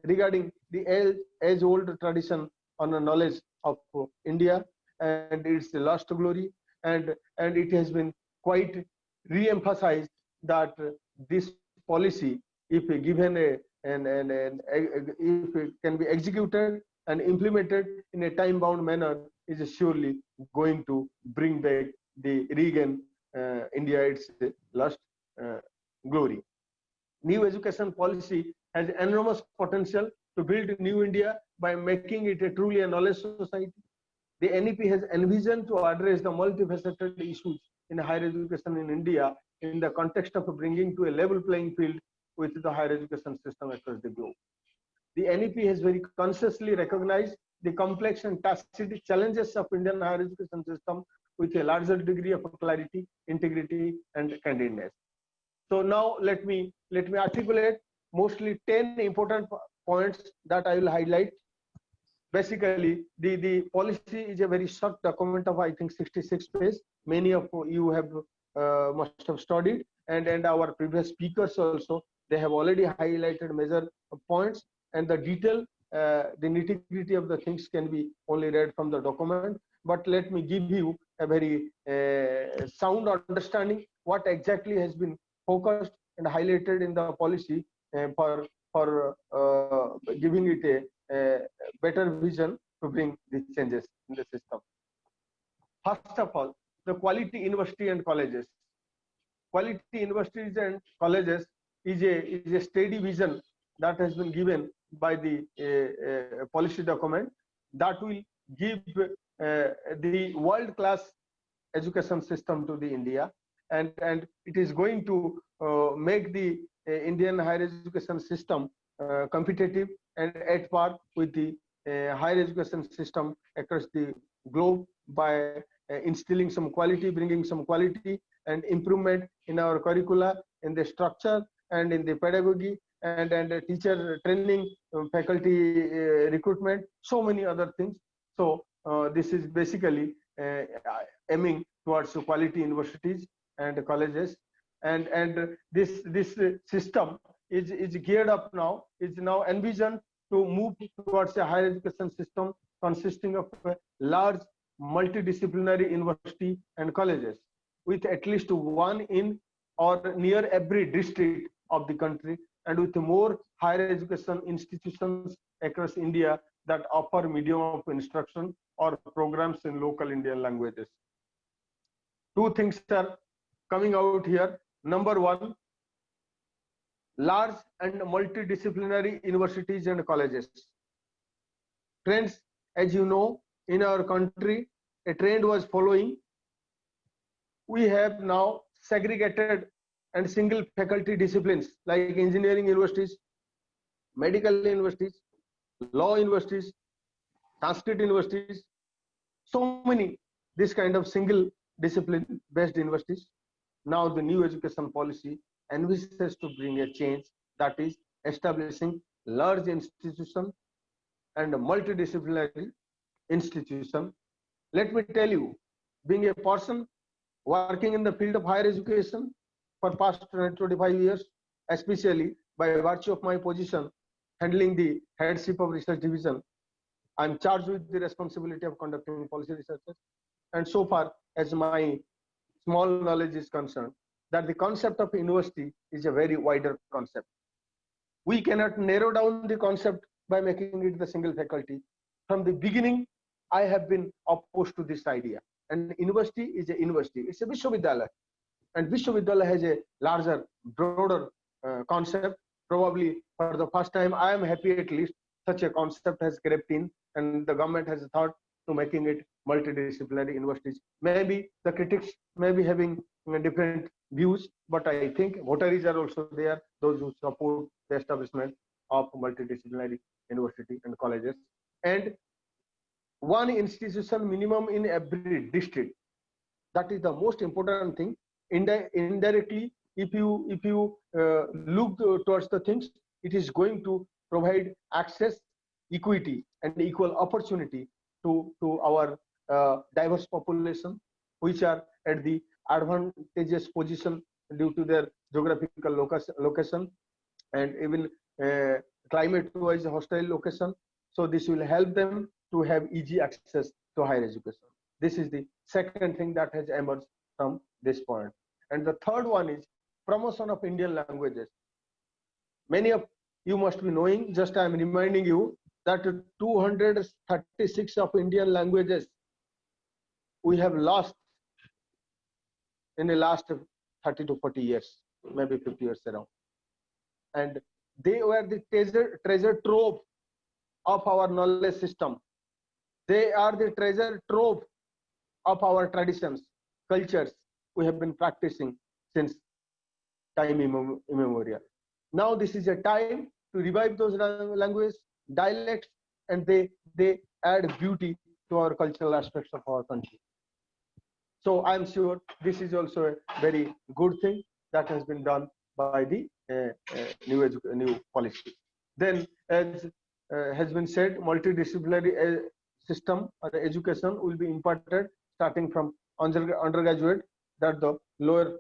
regarding the age-old tradition on the knowledge of India and its lost glory, and it has been quite re-emphasized that this policy, if given if it can be executed and implemented in a time-bound manner, is surely going to bring back the regain India its lost glory. New education policy has enormous potential to build new India by making it truly a knowledge society. The NEP has envisioned to address the multifaceted issues in higher education in India in the context of bringing to a level playing field with the higher education system across the globe. The NEP has very consciously recognized the complex and tacit challenges of Indian higher education system with a larger degree of clarity, integrity, and candidness. So now let me articulate mostly 10 important points that I will highlight. Basically, the policy is a very short document of I think 66 pages. Many of you have must have studied, and our previous speakers also, they have already highlighted major points, and the detail the nitty-gritty of the things can be only read from the document, but let me give you a very sound understanding what exactly has been focused and highlighted in the policy for giving it a better vision to bring these changes in the system. First of all, the quality university and colleges. Quality universities and colleges is a steady vision that has been given by the policy document that will give the world-class education system to the India, and it is going to make the Indian higher education system competitive and at par with the higher education system across the globe by instilling some quality, bringing some quality and improvement in our curricula, in the structure and in the pedagogy and teacher training, faculty recruitment, so many other things. So this is basically aiming towards quality universities and colleges, and this system is geared up now, is now envisioned to move towards a higher education system consisting of a large multidisciplinary university and colleges with at least one in or near every district of the country, and with more higher education institutions across India that offer medium of instruction or programs in local Indian languages. Two things are coming out here. Number one, large and multidisciplinary universities and colleges. Friends, as you know, in our country, a trend was following. We have now segregated and single faculty disciplines like engineering universities, medical universities, law universities, Sanskrit universities, so many this kind of single discipline based universities. Now the new education policy envisages to bring a change, that is establishing large institution and multidisciplinary institution. Let me tell you, being a person working in the field of higher education for past 25 years, especially by virtue of my position handling the headship of research division, I am charged with the responsibility of conducting policy researches. And so far as my small knowledge is concerned, that the concept of university is a very wider concept. We cannot narrow down the concept by making it the single faculty. From the beginning, I have been opposed to this idea. And university is a university. It's a Vishwavidyalaya. And Vishwavidyalaya has a larger, broader concept. Probably for the first time, I am happy at least such a concept has crept in, and the government has thought to making it multidisciplinary universities. Maybe the critics may be having different views, but I think votaries are also there, those who support the establishment of multidisciplinary university and colleges, and one institution minimum in every district. That is the most important thing. Indirectly, if you look towards the things, it is going to provide access, equity, and equal opportunity to our diverse population, which are at the advantageous position due to their geographical location and even climate-wise hostile location. So this will help them to have easy access to higher education. This is the second thing that has emerged from this point. And the third one is promotion of Indian languages. Many of you must be knowing, just I am reminding you, that 236 of Indian languages we have lost in the last 30 to 40 years, maybe 50 years around. And they were the treasure trove of our knowledge system. They are the treasure trove of our traditions, cultures we have been practicing since time immemorial. Now this is a time to revive those languages, dialects, and they add beauty to our cultural aspects of our country. So I'm sure this is also a very good thing that has been done by the new policy. Then, as has been said, multidisciplinary system or education will be imparted starting from undergraduate, that the lower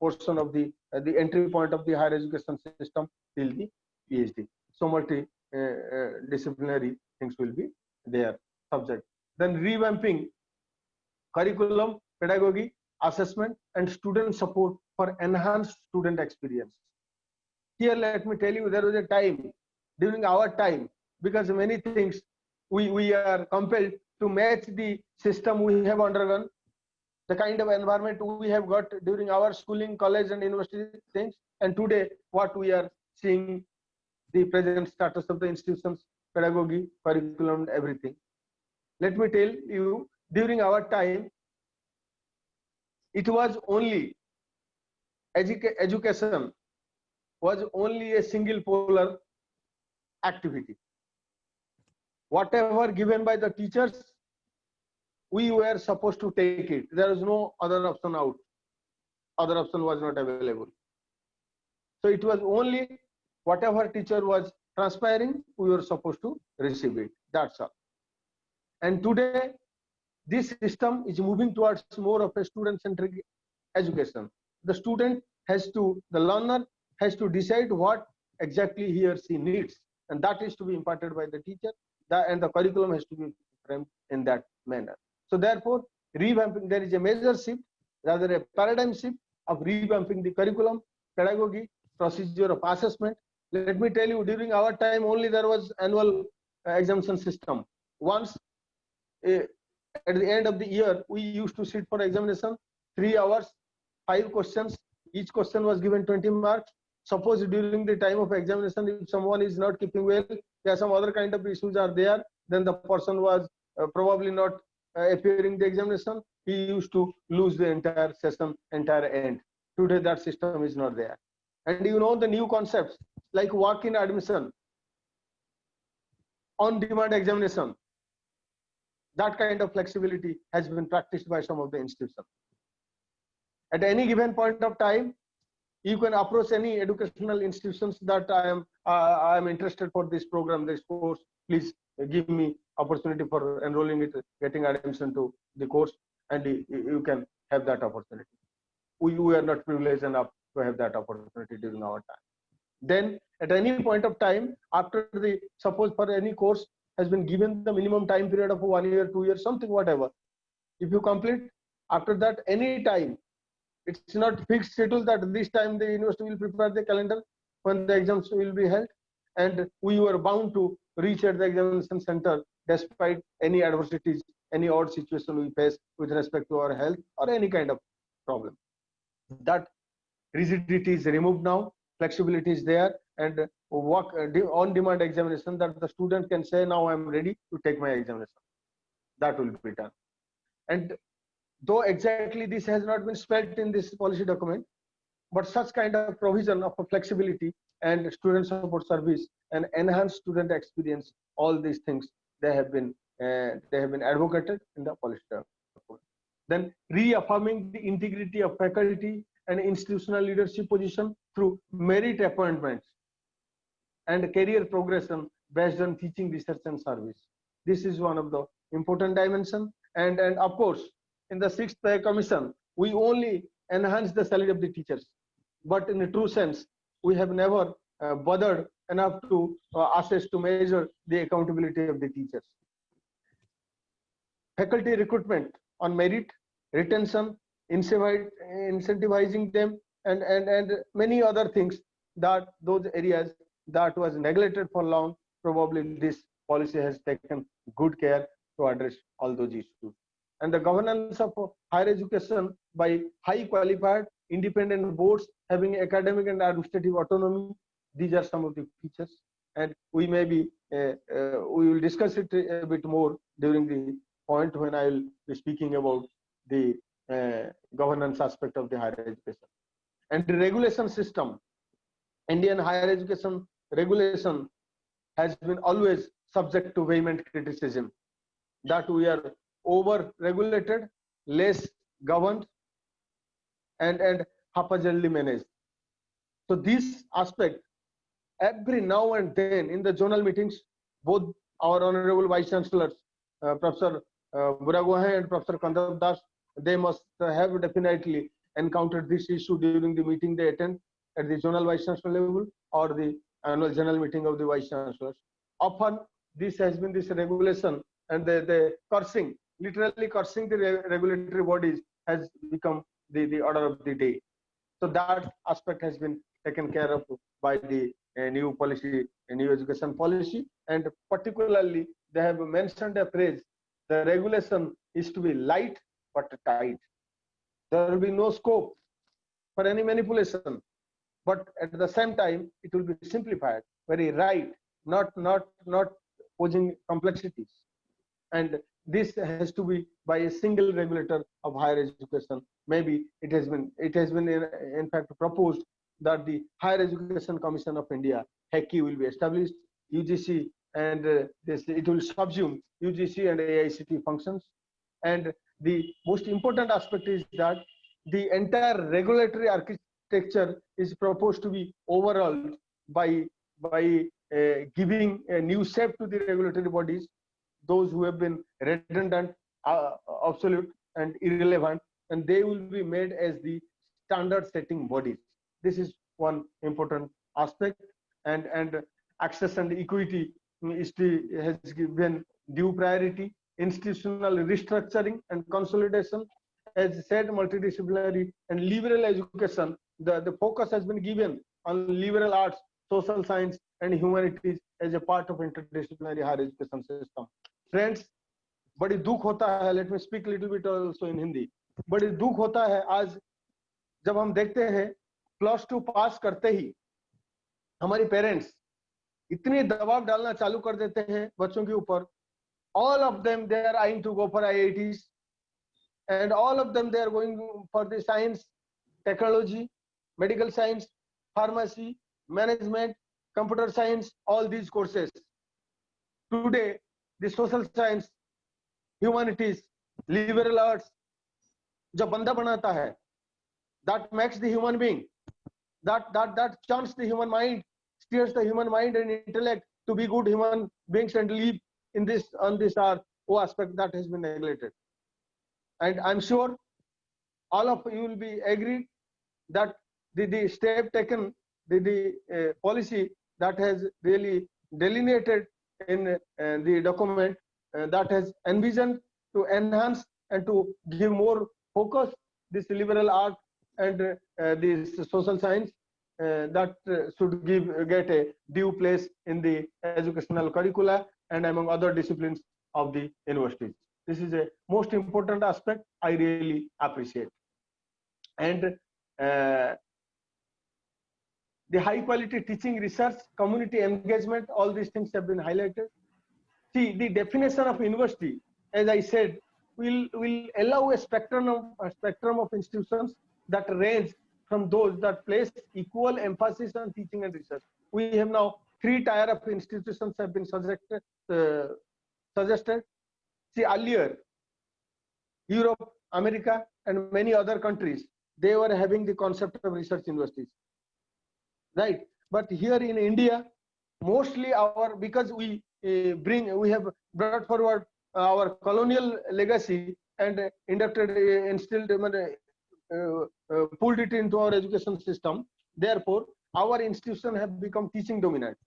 portion of the entry point of the higher education system till the PhD. So disciplinary things will be there subject. Then revamping curriculum, pedagogy, assessment, and student support for enhanced student experience. Here, let me tell you, there was a time during our time, because many things we are compelled to match the system we have undergone, the kind of environment we have got during our schooling, college, and university things, and today what we are seeing, the present status of the institutions, pedagogy, curriculum, and everything. Let me tell you, during our time, it was only education was only a single polar activity. Whatever given by the teachers, we were supposed to take it. There is no other option out. Other option was not available. So it was only whatever teacher was transpiring, we were supposed to receive it. That's all. And today, this system is moving towards more of a student-centric education. The student has to, the learner has to decide what exactly he or she needs, and that is to be imparted by the teacher, and the curriculum has to be framed in that manner. So therefore, revamping, there is a major shift, rather a paradigm shift of revamping the curriculum, pedagogy, procedure of assessment. Let me tell you, during our time only there was annual examination system. Once at the end of the year, we used to sit for examination, 3 hours, 5 questions. Each question was given 20 marks. Suppose during the time of examination, if someone is not keeping well, there are some other kind of issues are there, then the person was probably not appearing the examination. He used to lose the entire session, entire end. Today that system is not there. And you know the new concepts like walk-in admission, on-demand examination, that kind of flexibility has been practiced by some of the institutions. At any given point of time, you can approach any educational institutions that I am interested for this program, this course. Please give me opportunity for enrolling it, getting admission to the course, and you can have that opportunity. We are not privileged enough to have that opportunity during our time. Then at any point of time, after the, suppose for any course has been given the minimum time period of 1 year, 2 years, something, whatever. If you complete, after that, any time, it's not fixed schedule that this time the university will prepare the calendar when the exams will be held, and we were bound to reach at the examination center despite any adversities, any odd situation we face with respect to our health or any kind of problem. That rigidity is removed now, flexibility is there, and on-demand examination that the student can say, now I am ready to take my examination. That will be done. And though exactly this has not been spelled in this policy document, but such kind of provision of a flexibility and student support service and enhanced student experience, all these things, they have been advocated in the policy document. Then reaffirming the integrity of faculty and institutional leadership position through merit appointments and career progression based on teaching, research, and service. This is one of the important dimensions. And of course, in the 6th Pay Commission, we only enhance the salary of the teachers. But in a true sense, we have never bothered enough to assess, to measure the accountability of the teachers. Faculty recruitment on merit, retention, incentivizing them, and many other things, that those areas that was neglected for long, probably this policy has taken good care to address all those issues. And the governance of higher education by high qualified independent boards having academic and administrative autonomy, these are some of the features. And we may be, we will discuss it a bit more during the point when I will be speaking about the governance aspect of the higher education. And the regulation system, Indian higher education regulation has been always subject to vehement criticism, that we are over-regulated, less governed, and haphazardly managed. So this aspect, every now and then in the zonal meetings, both our honorable vice chancellors, Professor Buragohe and Professor Kandav Das, they must have definitely encountered this issue during the meeting they attend at the zonal vice chancellor level or the annual general meeting of the vice chancellors. often this has been this regulation and the cursing, literally cursing the regulatory bodies has become the order of the day. So that aspect has been taken care of by the new policy, new education policy, and particularly they have mentioned a phrase: the regulation is to be light but tight. There will be no scope for any manipulation, but at the same time it will be simplified, very right, not posing complexities. And this has to be by a single regulator of higher education. Maybe it has been in fact proposed that the Higher Education Commission of India, HECI, will be established, UGC, and it will subsume UGC and AICT functions. And the most important aspect is that the entire regulatory architecture is proposed to be overhauled by giving a new shape to the regulatory bodies, those who have been redundant, obsolete, and irrelevant, and they will be made as the standard setting bodies. This is one important aspect, and access and equity has given due priority. Institutional restructuring and consolidation, as said, multidisciplinary and liberal education, the focus has been given on liberal arts, social science, and humanities as a part of interdisciplinary higher education system. Friends, बड़ी दुख होता है, let me speak a little bit also in Hindi, बड़ी दुख होता है आज जब हम देखते हैं +2 पास करते ही हमारी पेरेंट्स इतनी दबाव डालना चालू कर देते हैं बच्चों के ऊपर. All of them, they are eyeing to go for IITs, and all of them, they are going for the science, technology, medical science, pharmacy, management, computer science, all these courses. Today, the social science, humanities, liberal arts, जो बंदा बनाता है, that makes the human being, that chants the human mind, steers the human mind and intellect to be good human beings and live in this on this earth. Aspect that has been neglected. And I'm sure all of you will be agreed that the step taken, the policy that has really delineated in the document that has envisioned to enhance and to give more focus this liberal art and this social science that should get a due place in the educational curricula and among other disciplines of the universities. This is a most important aspect I really appreciate. And the high quality teaching, research, community engagement, all these things have been highlighted. See, the definition of university, as I said, will allow a spectrum of institutions that range from those that place equal emphasis on teaching and research. We have now 3 tier of institutions have been suggested. See, earlier, Europe, America, and many other countries, they were having the concept of research universities, right? But here in India, mostly because we have brought forward our colonial legacy and instilled, pulled it into our education system. Therefore, our institutions have become teaching dominant.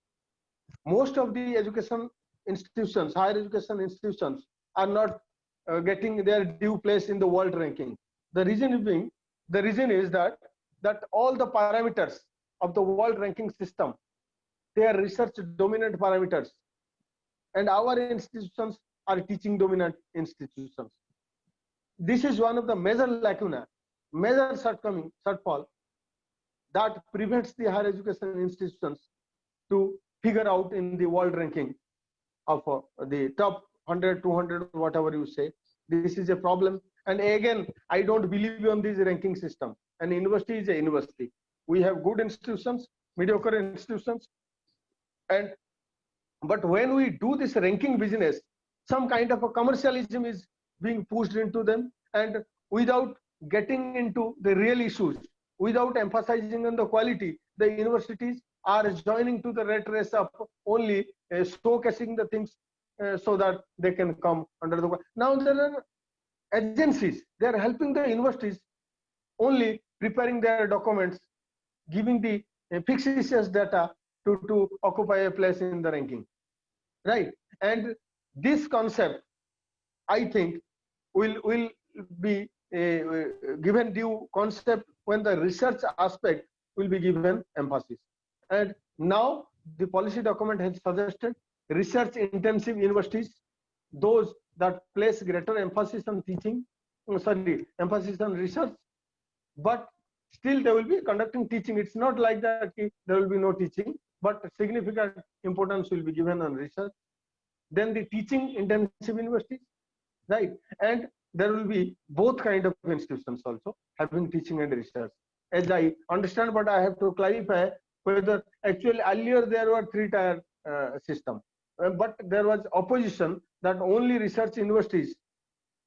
Most of the education institutions, higher education institutions, are not getting their due place in the world ranking. The reason is that all the parameters of the world ranking system, they are research dominant parameters, and our institutions are teaching dominant institutions. This is one of the major lacuna, major shortfall that prevents the higher education institutions to figure out in the world ranking of the top 100, 200, whatever you say. This is a problem. And again, I don't believe on this ranking system. An university is a university. We have good institutions, mediocre institutions, but when we do this ranking business, some kind of a commercialism is being pushed into them, and without getting into the real issues, without emphasizing on the quality, the universities are joining to the rat race of only showcasing the things so that they can come under the. Now there are agencies, they are helping the universities only preparing their documents, giving the fictitious data to occupy a place in the ranking. right? And this concept, I think, will be given due concept when the research aspect will be given emphasis. And now the policy document has suggested research intensive universities, those that place greater emphasis on teaching, emphasis on research, but still they will be conducting teaching. It's not like that there will be no teaching, but significant importance will be given on research. Then the teaching intensive universities, right? And there will be both kind of institutions also having teaching and research. As I understand, but I have to clarify whether actually earlier there were 3-tier system, but there was opposition that only research universities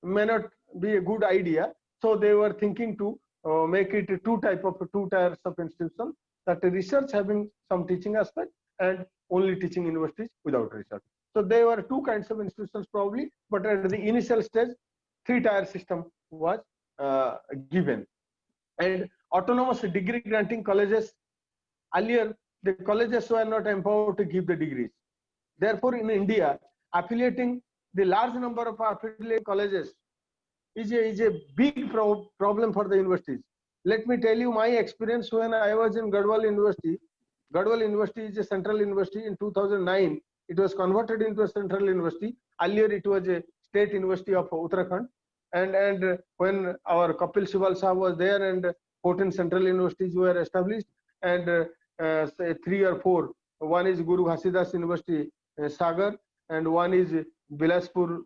may not be a good idea. So they were thinking to make it two tiers of institution, that research having some teaching aspect and only teaching universities without research. So there were two kinds of institutions probably, but at the initial stage, 3-tier system was given. And autonomous degree granting colleges, earlier the colleges were not empowered to give the degrees. Therefore, in India, affiliating the large number of affiliated colleges is a big problem for the universities. Let me tell you my experience when I was in Gadwal University. Gadwal University is a central university. In 2009, it was converted into a central university. Earlier, it was a state university of Uttarakhand. And when our Kapil Sibal Sahab was there, and 14 central universities were established, and say 3 or 4. One is Guru Ghasidas University, Sagar, and one is Bilaspur,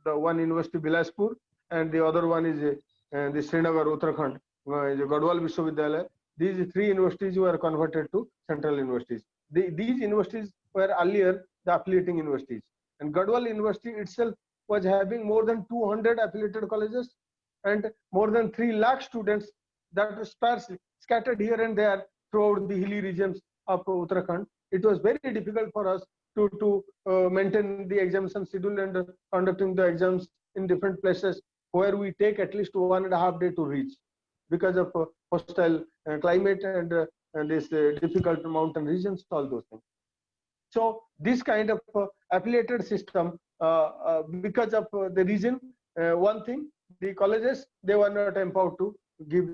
the one university Bilaspur, and the other one is the Srinagar, Uttarakhand, Gadwal Vishwavidyalaya. These 3 universities were converted to central universities. These universities were earlier the affiliating universities. And Gadwal University itself was having more than 200 affiliated colleges and more than 3 lakh students that were sparsely scattered here and there throughout the hilly regions of Uttarakhand. It was very difficult for us to maintain the examination schedule and conducting the exams in different places where we take at least 1.5 days to reach because of hostile climate and this difficult mountain regions, all those things. So this kind of affiliated system, because of the reason, one thing, the colleges, they were not empowered to give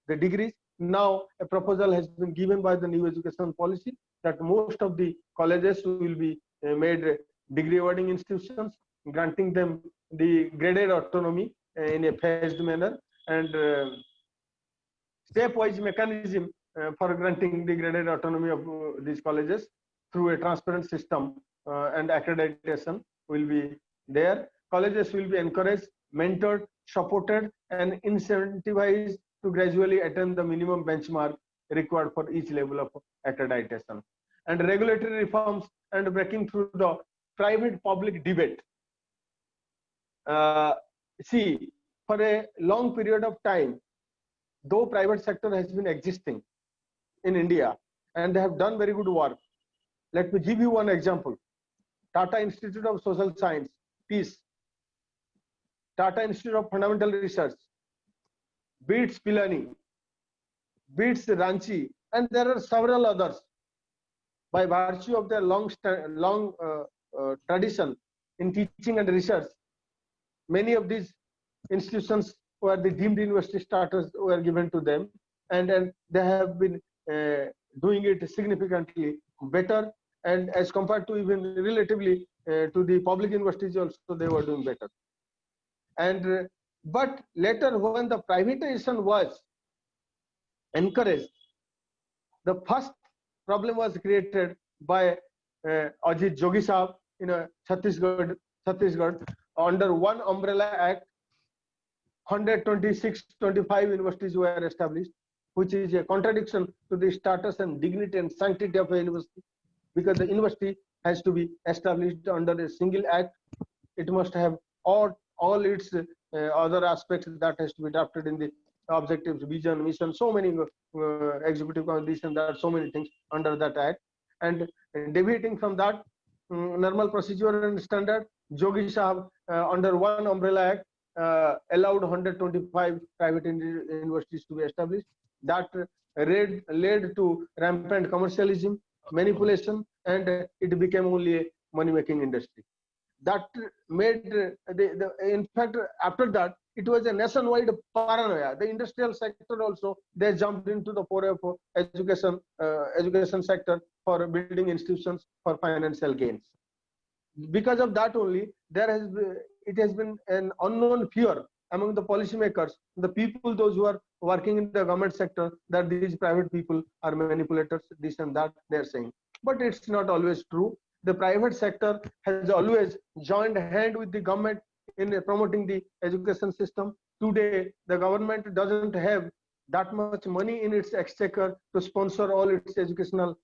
the degrees. Now a proposal has been given by the new education policy that most of the colleges will be made degree awarding institutions, granting them the graded autonomy in a phased manner, and stepwise mechanism for granting the graded autonomy of these colleges through a transparent system and accreditation will be there. Colleges will be encouraged, mentored, supported, and incentivized to gradually attain the minimum benchmark required for each level of accreditation. And regulatory reforms and breaking through the private-public debate. See, for a long period of time, though private sector has been existing in India and they have done very good work. Let me give you one example. Tata Institute of Social Science, TISS, Tata Institute of Fundamental Research, BITS Pilani, BITS Ranchi, and there are several others. By virtue of their long tradition in teaching and research, many of these institutions where the deemed university status were given to them, and they have been doing it significantly better, and as compared to even relatively to the public universities also, they were doing better. And but later when the privatization was encouraged, the first problem was created by Ajit Jogi Sahab in Chhattisgarh under one umbrella act. 126-25 universities were established, which is a contradiction to the status and dignity and sanctity of a university, because the university has to be established under a single act. It must have all its other aspects that has to be adopted in the objectives, vision, mission, so many executive conditions, there are so many things under that act. And deviating from that normal procedure and standard, Jogi Sahab under one umbrella act allowed 125 private universities to be established. That led to rampant commercialism, manipulation, and it became only money-making industry. That made in fact, after that, it was a nationwide paranoia. The industrial sector also, they jumped into the foray of education sector for building institutions for financial gains. Because of that only, it has been an unknown fear among the policymakers, the people, those who are working in the government sector, that these private people are manipulators, this and that they are saying. But it's not always true. The private sector has always joined hand with the government in promoting the education system. Today, the government doesn't have that much money in its exchequer to sponsor all its educational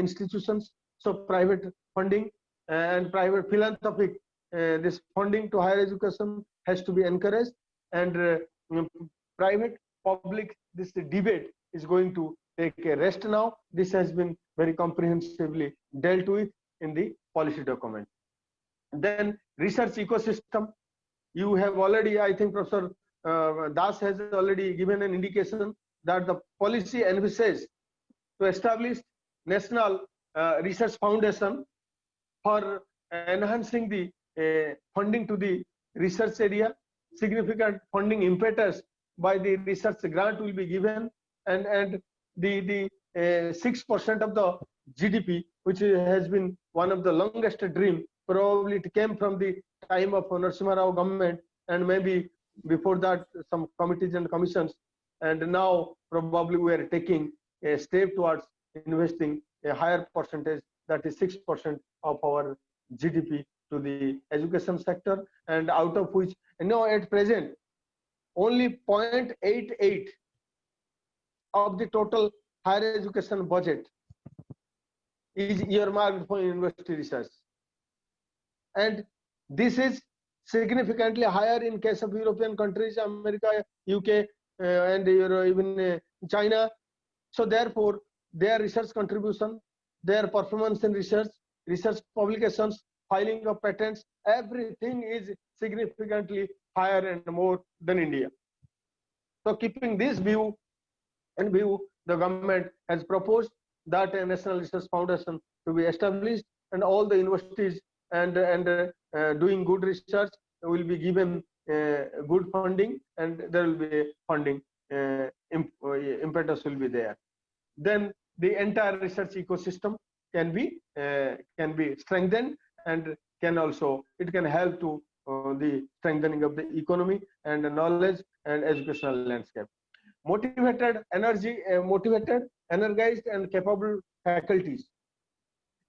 institutions. So private funding and private philanthropic, this funding to higher education has to be encouraged, and private public, this debate is going to take a rest now. This has been very comprehensively dealt with in the policy document. Then research ecosystem, you have already, I think Professor Das has already given an indication that the policy envisages to establish National Research Foundation for enhancing the funding to the research area. Significant funding impetus by the research grant will be given, and the 6% of the GDP, which has been one of the longest dream, probably it came from the time of Narasimha Rao government, and maybe before that some committees and commissions, and now probably we are taking a step towards investing a higher percentage, that is 6% of our GDP, to the education sector, and out of which, at present, only 0.88 of the total higher education budget is earmarked for university research. And this is significantly higher in case of European countries, America, UK, and even China. So therefore, their research contribution, their performance in research publications, filing of patents, everything is significantly higher and more than India. So keeping this view, the government has proposed that a National Research Foundation to be established, and all the universities and doing good research will be given good funding, and there will be funding impetus will be there. Then the entire research ecosystem can be strengthened, and it can help to the strengthening of the economy and the knowledge and educational landscape. Motivated, energized, and capable faculties.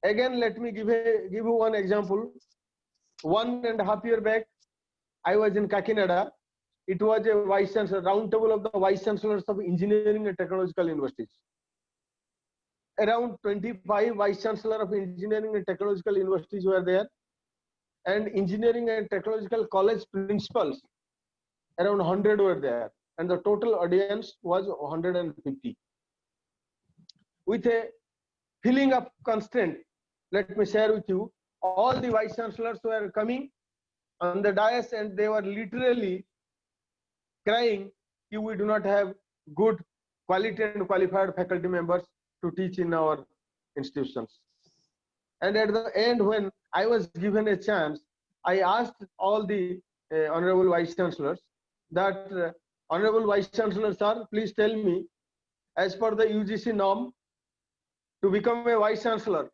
Again, let me give you one example. 1.5 years back, I was in Kakinada. It was a vice chancellor roundtable of the vice chancellors of engineering and technological universities. Around 25 vice chancellor of engineering and technological universities were there, and engineering and technological college principals, around 100 were there, and the total audience was 150. With a feeling of constraint, let me share with you, all the vice chancellors were coming on the dais, and they were literally crying, we do not have good quality and qualified faculty members to teach in our institutions. And at the end, when I was given a chance, I asked all the honorable vice chancellors that, honorable vice chancellor sir, please tell me, as per the UGC norm, to become a vice chancellor,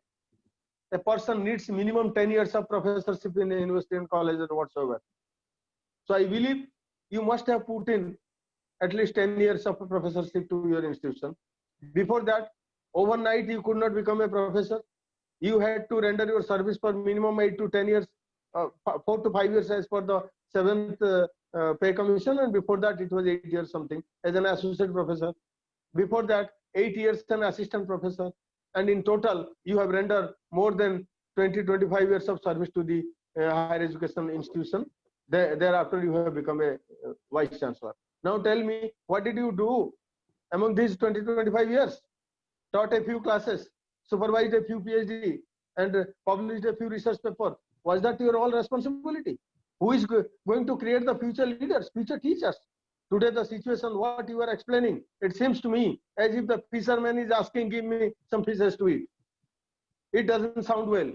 a person needs minimum 10 years of professorship in a university and college or whatsoever. So I believe you must have put in at least 10 years of professorship to your institution. Before that, overnight you could not become a professor. You had to render your service for minimum 8 to 10 years, 4 to 5 years as per the 7th pay commission, and before that it was 8 years something as an associate professor. Before that, 8 years as an assistant professor, and in total you have rendered more than 20-25 years of service to the higher education institution. Thereafter you have become a vice chancellor. Now tell me, what did you do among these 20-25 years? Taught a few classes, supervised a few PhD, and published a few research papers. Was that your all responsibility? Who is going to create the future leaders, future teachers? Today the situation, what you are explaining, it seems to me as if the fisherman is asking, give me some fishes to eat. It doesn't sound well.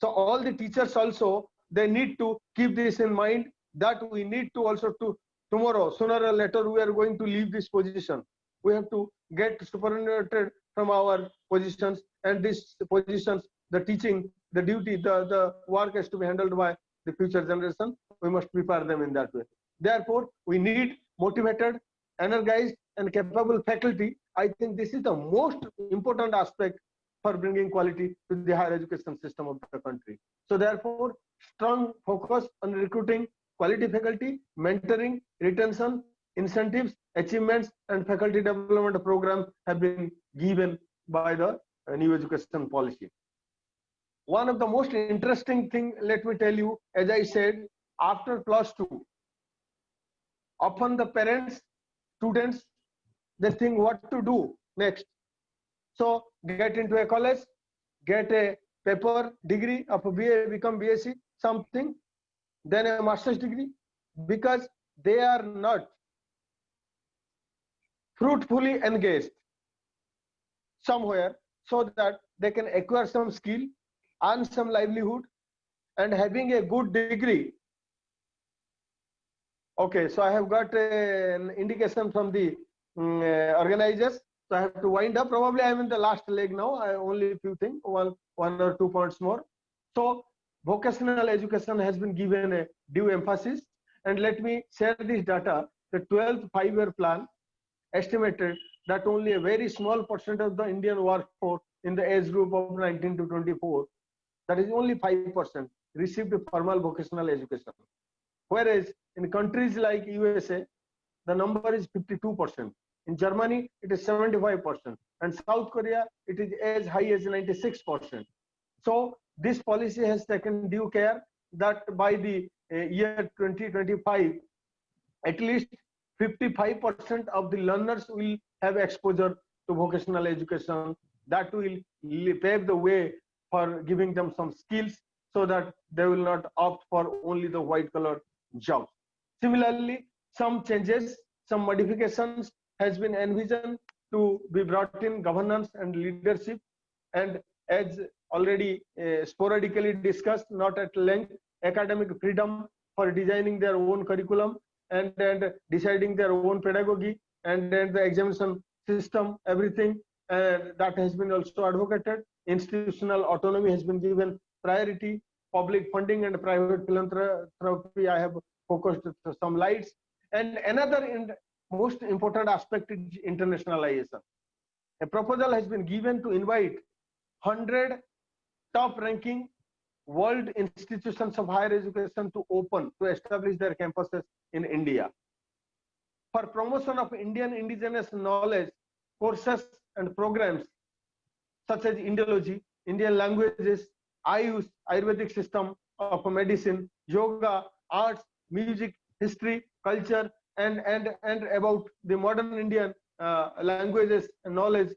So all the teachers also, they need to keep this in mind, that we need to also to tomorrow, sooner or later, we are going to leave this position. We have to get superannuated from our positions, and these positions, the teaching, the duty, the work has to be handled by the future generation. We must prepare them in that way. Therefore, we need motivated, energized, and capable faculty. I think this is the most important aspect for bringing quality to the higher education system of the country. So therefore, strong focus on recruiting quality faculty, mentoring, retention, incentives, achievements, and faculty development program have been given by the new education policy. One of the most interesting thing, let me tell you, as I said, after +2, often the parents, students, they think what to do next. So get into a college, get a paper degree of a BA, become BSc, something, then a master's degree, because they are not fruitfully engaged somewhere so that they can acquire some skill, earn some livelihood, and having a good degree. Okay, so I have got an indication from the organizers. So I have to wind up. Probably I am in the last leg now. I only a few things, one or 2 points more. So vocational education has been given a due emphasis. And let me share this data. The 12th 5-year plan estimated that only a very small percent of the Indian workforce in the age group of 19 to 24, that is only 5%, received formal vocational education. Whereas in countries like USA, the number is 52%. In Germany, it is 75%. And South Korea, it is as high as 96%. So this policy has taken due care that by the year 2025, at least 55% of the learners will have exposure to vocational education. That will pave the way for giving them some skills so that they will not opt for only the white collar jobs. Similarly, some changes, some modifications has been envisioned to be brought in governance and leadership. And as already sporadically discussed, not at length, academic freedom for designing their own curriculum and deciding their own pedagogy, and then the examination system, everything that has been also advocated. Institutional autonomy has been given priority. Public funding and private philanthropy, I have focused some lights. And another most important aspect is internationalization. A proposal has been given to invite 100 top-ranking world institutions of higher education to establish their campuses in India. For promotion of Indian indigenous knowledge, courses and programs such as Indology, Indian languages, Ayush, Ayurvedic system of medicine, yoga, arts, music, history, culture, and about the modern Indian languages and knowledge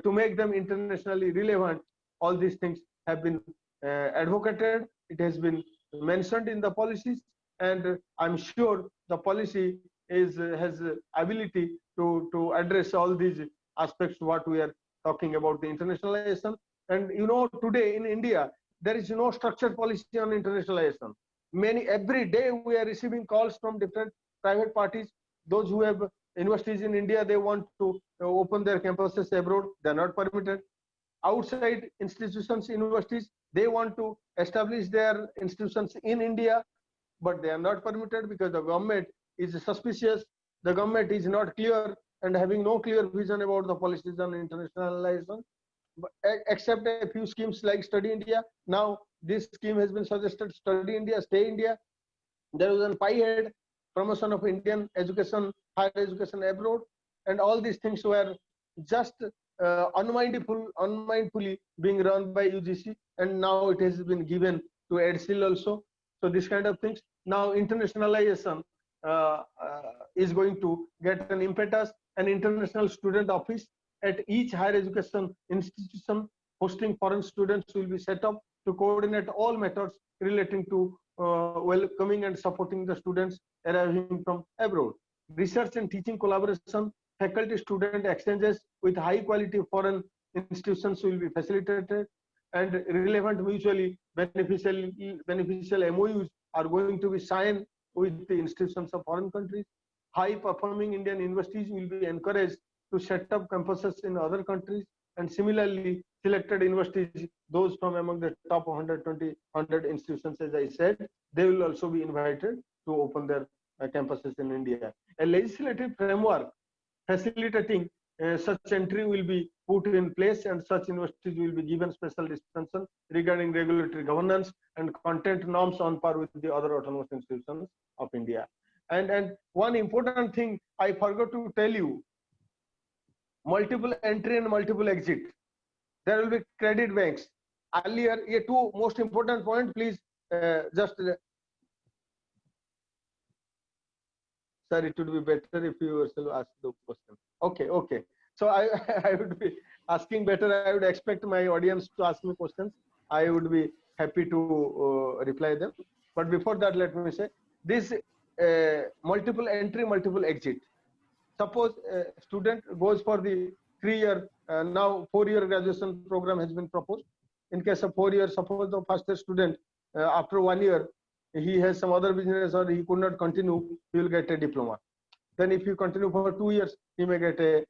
to make them internationally relevant. All these things have been advocated. It has been mentioned in the policies, and I'm sure the policy has ability to address all these aspects what we are talking about, the internationalization. And you know, today in India, there is no structured policy on internationalization. Every day we are receiving calls from different private parties. Those who have universities in India, they want to open their campuses abroad, they are not permitted. Outside institutions, universities, they want to establish their institutions in India, but they are not permitted because the government is suspicious, the government is not clear and having no clear vision about the policies on internationalization. But except a few schemes like Study India. Now this scheme has been suggested, Study India, Stay India. There was a pie-head promotion of Indian education, higher education abroad, and all these things were just unmindfully being run by UGC, and now it has been given to EDSIL also. So this kind of things. Now internationalization is going to get an impetus. An international student office at each higher education institution hosting foreign students will be set up to coordinate all matters relating to welcoming and supporting the students arriving from abroad. Research and teaching collaboration, faculty-student exchanges with high-quality foreign institutions will be facilitated. and relevant mutually beneficial MOUs are going to be signed with the institutions of foreign countries. High performing Indian universities will be encouraged to set up campuses in other countries, and similarly selected universities, those from among the top 100 institutions, as I said, they will also be invited to open their campuses in India. A legislative framework facilitating such entry will be put in place, and such universities will be given special dispensation regarding regulatory governance and content norms on par with the other autonomous institutions of India. And one important thing I forgot to tell you, multiple entry and multiple exit. There will be credit banks. Earlier, two most important point, please just sir, it would be better if you yourself ask the question. Okay. So I would be asking better. I would expect my audience to ask me questions. I would be happy to reply them. But before that, let me say this: multiple entry, multiple exit. Suppose a student goes for the 3-year, now 4-year graduation program has been proposed. In case of 4 years, suppose the first year student, after 1 year, he has some other business or he could not continue, he will get a diploma. Then if you continue for 2 years, he may get a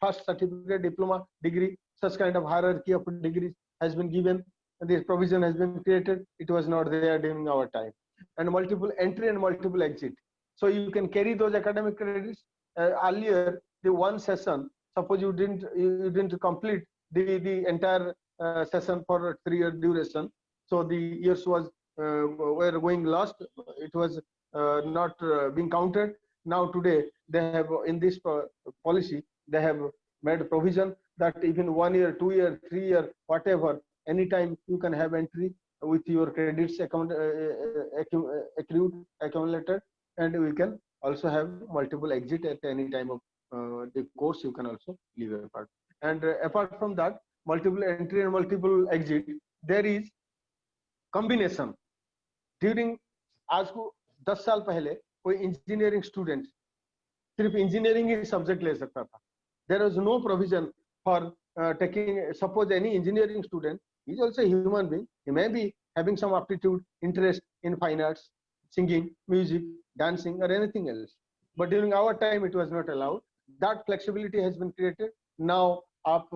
first certificate, diploma, degree. Such kind of hierarchy of degrees has been given, and this provision has been created. It was not there during our time. And multiple entry and multiple exit. So you can carry those academic credits. Earlier, the one session, suppose you didn't complete the entire session for 3-year duration. So the years were going lost. It was not being counted. Now today they have, in this policy, they have made provision that even 1 year, 2 year, 3 year, whatever, anytime you can have entry with your credits accumulated, and we can also have multiple exit at any time of the course. You can also leave a part. And apart from that, multiple entry and multiple exit, there is combination. During आज को 10 साल पहले कोई engineering student सिर्फ engineering ही subject ले सकता था. There was no provision for taking, suppose any engineering student is also a human being. He may be having some aptitude, interest in fine arts, singing, music, dancing, or anything else. But during our time, it was not allowed. That flexibility has been created. Now, आप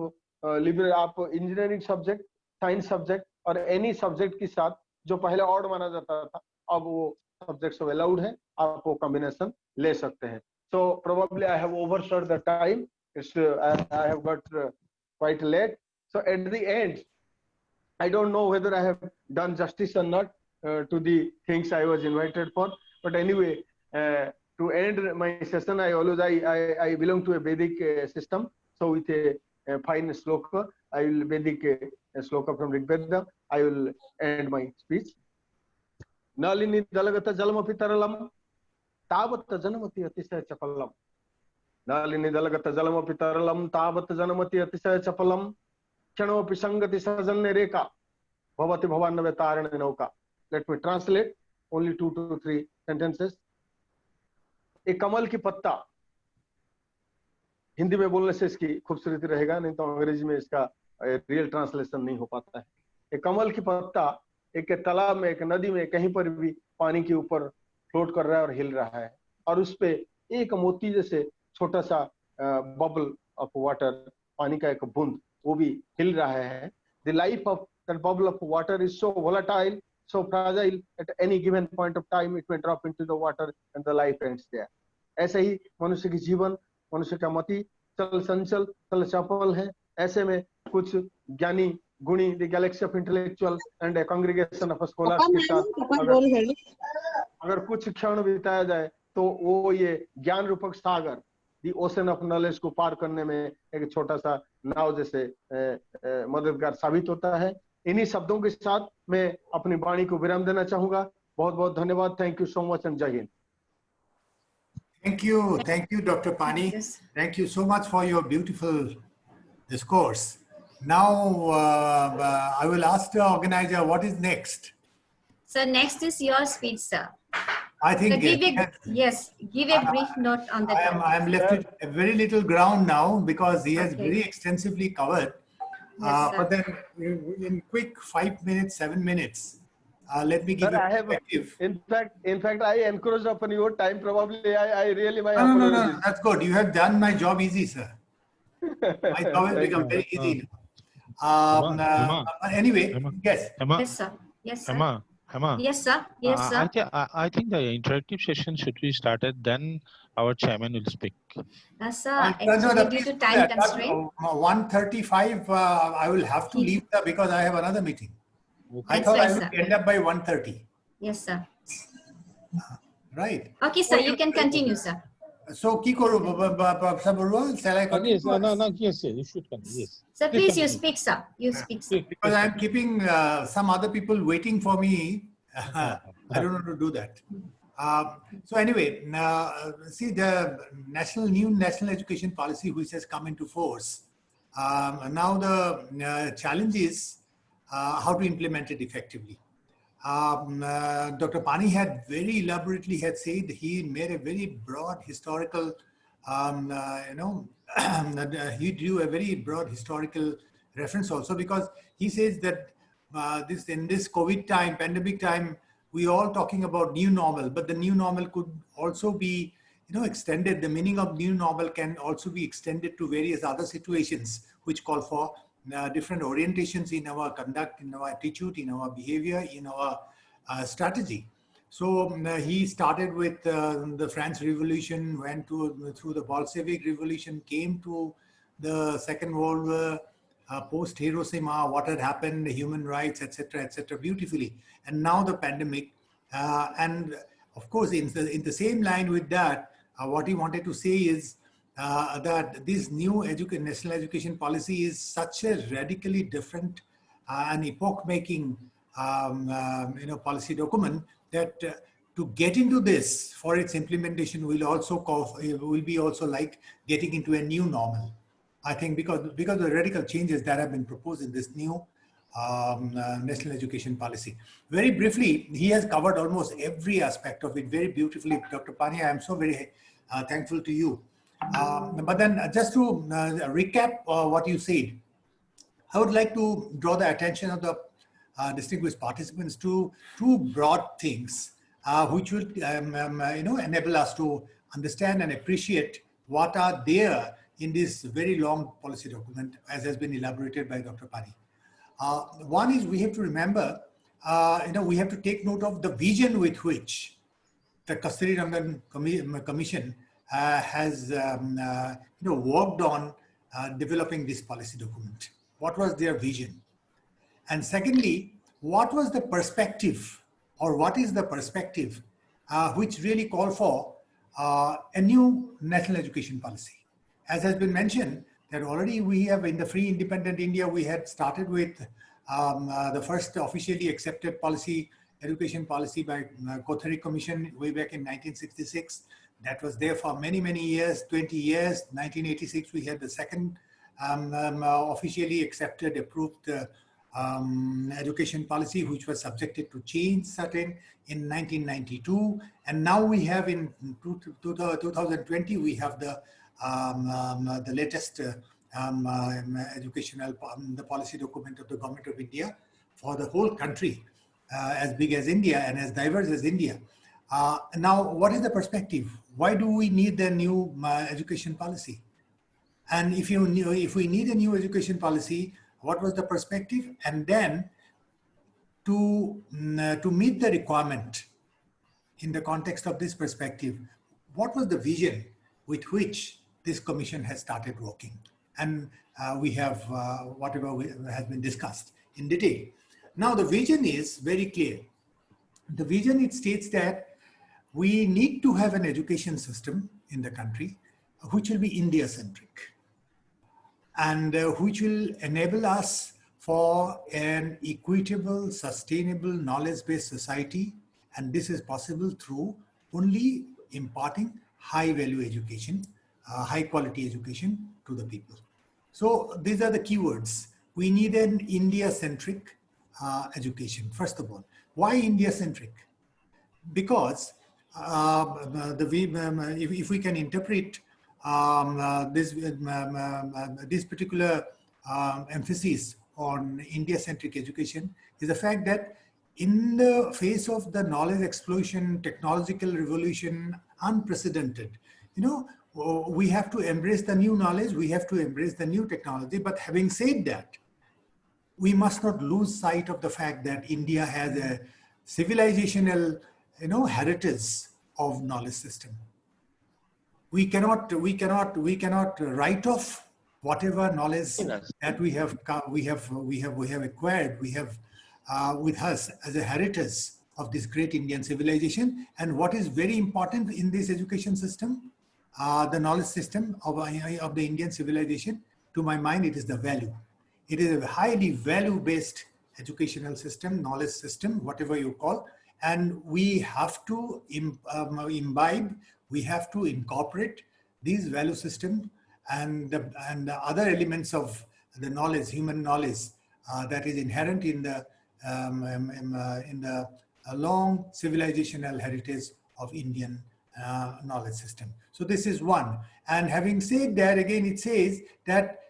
engineering subject, science subject, और any subject के साथ जो पहले odd माना जाता था, अब वो subjects सब allowed है. आप वो combination ले सकते हैं. So probably I have overshot the time. It's I have got quite late. So at the end, I don't know whether I have done justice or not to the things I was invited for. But anyway, to end my session, I belong to a Vedic system. So with a fine sloka, I will Vedic sloka from Rigveda. I will end my speech. Nalini dalagata jalamapi taralam, tabata janamati atisaya chapalam. Nalini dalagata jalamapi taralam, tabata janamati atisaya chapalam. Chanopi sangati sajanne reka, bhavati bhavannave tarane nauka. Let me translate only 2 to 3 sentences. एक कमल की पत्ता, हिंदी में बोलने से इसकी खूबसूरती रहेगा, नहीं तो अंग्रेजी में इसका रियल ट्रांसलेशन नहीं हो पाता है. एक कमल की पत्ता एक तालाब में, एक नदी में, कहीं पर भी पानी के ऊपर फ्लोट कर रहा है और हिल रहा है, और उस पे एक मोती जैसे छोटा सा बबल ऑफ वाटर, पानी का एक बूंद, वो भी हिल रहा है. The life of that bubble of water is so volatile, so fragile. At any given point of time, it may drop into the water and the life ends there. ऐसे ही मनुष्य की जीवन, मनुष्य का मति चल संचल, चल चपल है. ऐसे में कुछ ज्ञानी गुणी, the galaxy of intellectual and a congregation of scholars के साथ अगर कुछ क्षण बिताया जाए, तो वो ये ज्ञान रूपक सागर, the ocean of knowledge को पार करने में एक छोटा सा नाव जैसे मददगार साबित होता है. इन्हीं शब्दों के साथ मैं अपनी वाणी को विराम देना चाहूंगा. बहुत बहुत धन्यवाद. Thank you so much and Jai Hind. Thank you, Dr. Pani. Thank you so much for your beautiful discourse. Now, I will ask the organizer, what is next? So next is your speech, sir. I think so give a brief note on the I am left with a very little ground now, because he has very extensively covered Yes, sir. But then in quick 5 minutes, 7 minutes, let me give Sir, a I have, perspective. in fact, I encroached upon your time. Probably, I really, my No, apologies. that's good. You have done my job easy, sir. My job has Thank become you. very easy now. Anyway, yes. Yes, sir. Yes, sir. Hema, Yes, sir. Yes, sir. I think the interactive session should be started. Then our chairman will speak. Sir, No, actually, due please to do time that. constraint. 1:35, I will have to leave because I have another meeting. I That's thought right, I would sir. end up by 1:30. Yes, sir. Right. Okay, sir, you can continue, sir. So, Kikoru, Sabarua, shall I continue? Yes, no, yes, you should continue. Yes. Sir, Please please, you continue. speak, sir. You speak, sir. Because I'm keeping some other people waiting for me. I don't want to do that. So anyway, see the new national education policy which has come into force. Now the challenge is how to implement it effectively. Dr. Pani had very elaborately had said he made a very broad historical, he drew a very broad historical reference also, because he says that in this COVID time, pandemic time, we all talking about new normal, but the new normal could also be, extended. The meaning of new normal can also be extended to various other situations which call for different orientations in our conduct, in our attitude, in our behavior, in our strategy. So he started with the French Revolution, went through the Bolshevik Revolution, came to the Second World War, post Hiroshima, what had happened, human rights, etc., beautifully, and now the pandemic, and of course, in the same line with that, what he wanted to say is that this new national education policy is such a radically different and epoch-making, policy document that to get into this for its implementation will be also like getting into a new normal. I think because of the radical changes that have been proposed in this new national education policy. Very briefly, he has covered almost every aspect of it very beautifully. Dr. Pani, I am so very thankful to you. But then just to recap what you said, I would like to draw the attention of the distinguished participants to two broad things which will enable us to understand and appreciate what are there in this very long policy document, as has been elaborated by Dr. Pani. One is we have to remember, we have to take note of the vision with which the Kasturi Rangan Commission has worked on developing this policy document. What was their vision? And secondly, what was the perspective, or what is the perspective which really called for a new national education policy? As has been mentioned, that already we have in the free independent India, we had started with the first officially accepted policy, education policy by Kothari Commission way back in 1966. That was there for many, many years, 20 years. 1986, we had the second officially accepted, approved education policy, which was subjected to change certain in 1992. And now we have in 2020, we have the latest educational the policy document of the Government of India for the whole country, as big as India and as diverse as India. Now, what is the perspective? Why do we need the new education policy? And if we need a new education policy, what was the perspective? And then to meet the requirement in the context of this perspective, what was the vision with which this commission has started working? And we have whatever has been discussed in detail. Now the vision is very clear. The vision, it states that we need to have an education system in the country which will be India-centric and which will enable us for an equitable, sustainable, knowledge-based society. And this is possible through only imparting high-value education, high-quality education to the people. So these are the keywords. We need an India-centric education, first of all. Why India-centric? Because if we can interpret this particular emphasis on India-centric education is the fact that in the face of the knowledge explosion, technological revolution, unprecedented, we have to embrace the new knowledge, we have to embrace the new technology. But having said that, we must not lose sight of the fact that India has a civilizational, heritage of knowledge system. We cannot write off whatever knowledge that we have acquired, we have with us as a heritage of this great Indian civilization. And what is very important in this education system, the knowledge system of the Indian civilization, to my mind, it is the value. It is a highly value-based educational system, knowledge system, whatever you call, and we have to imbibe, we have to incorporate these value systems and the other elements of the knowledge, human knowledge, that is inherent in the long civilizational heritage of Indian knowledge system. So this is one. And having said that, again, it says that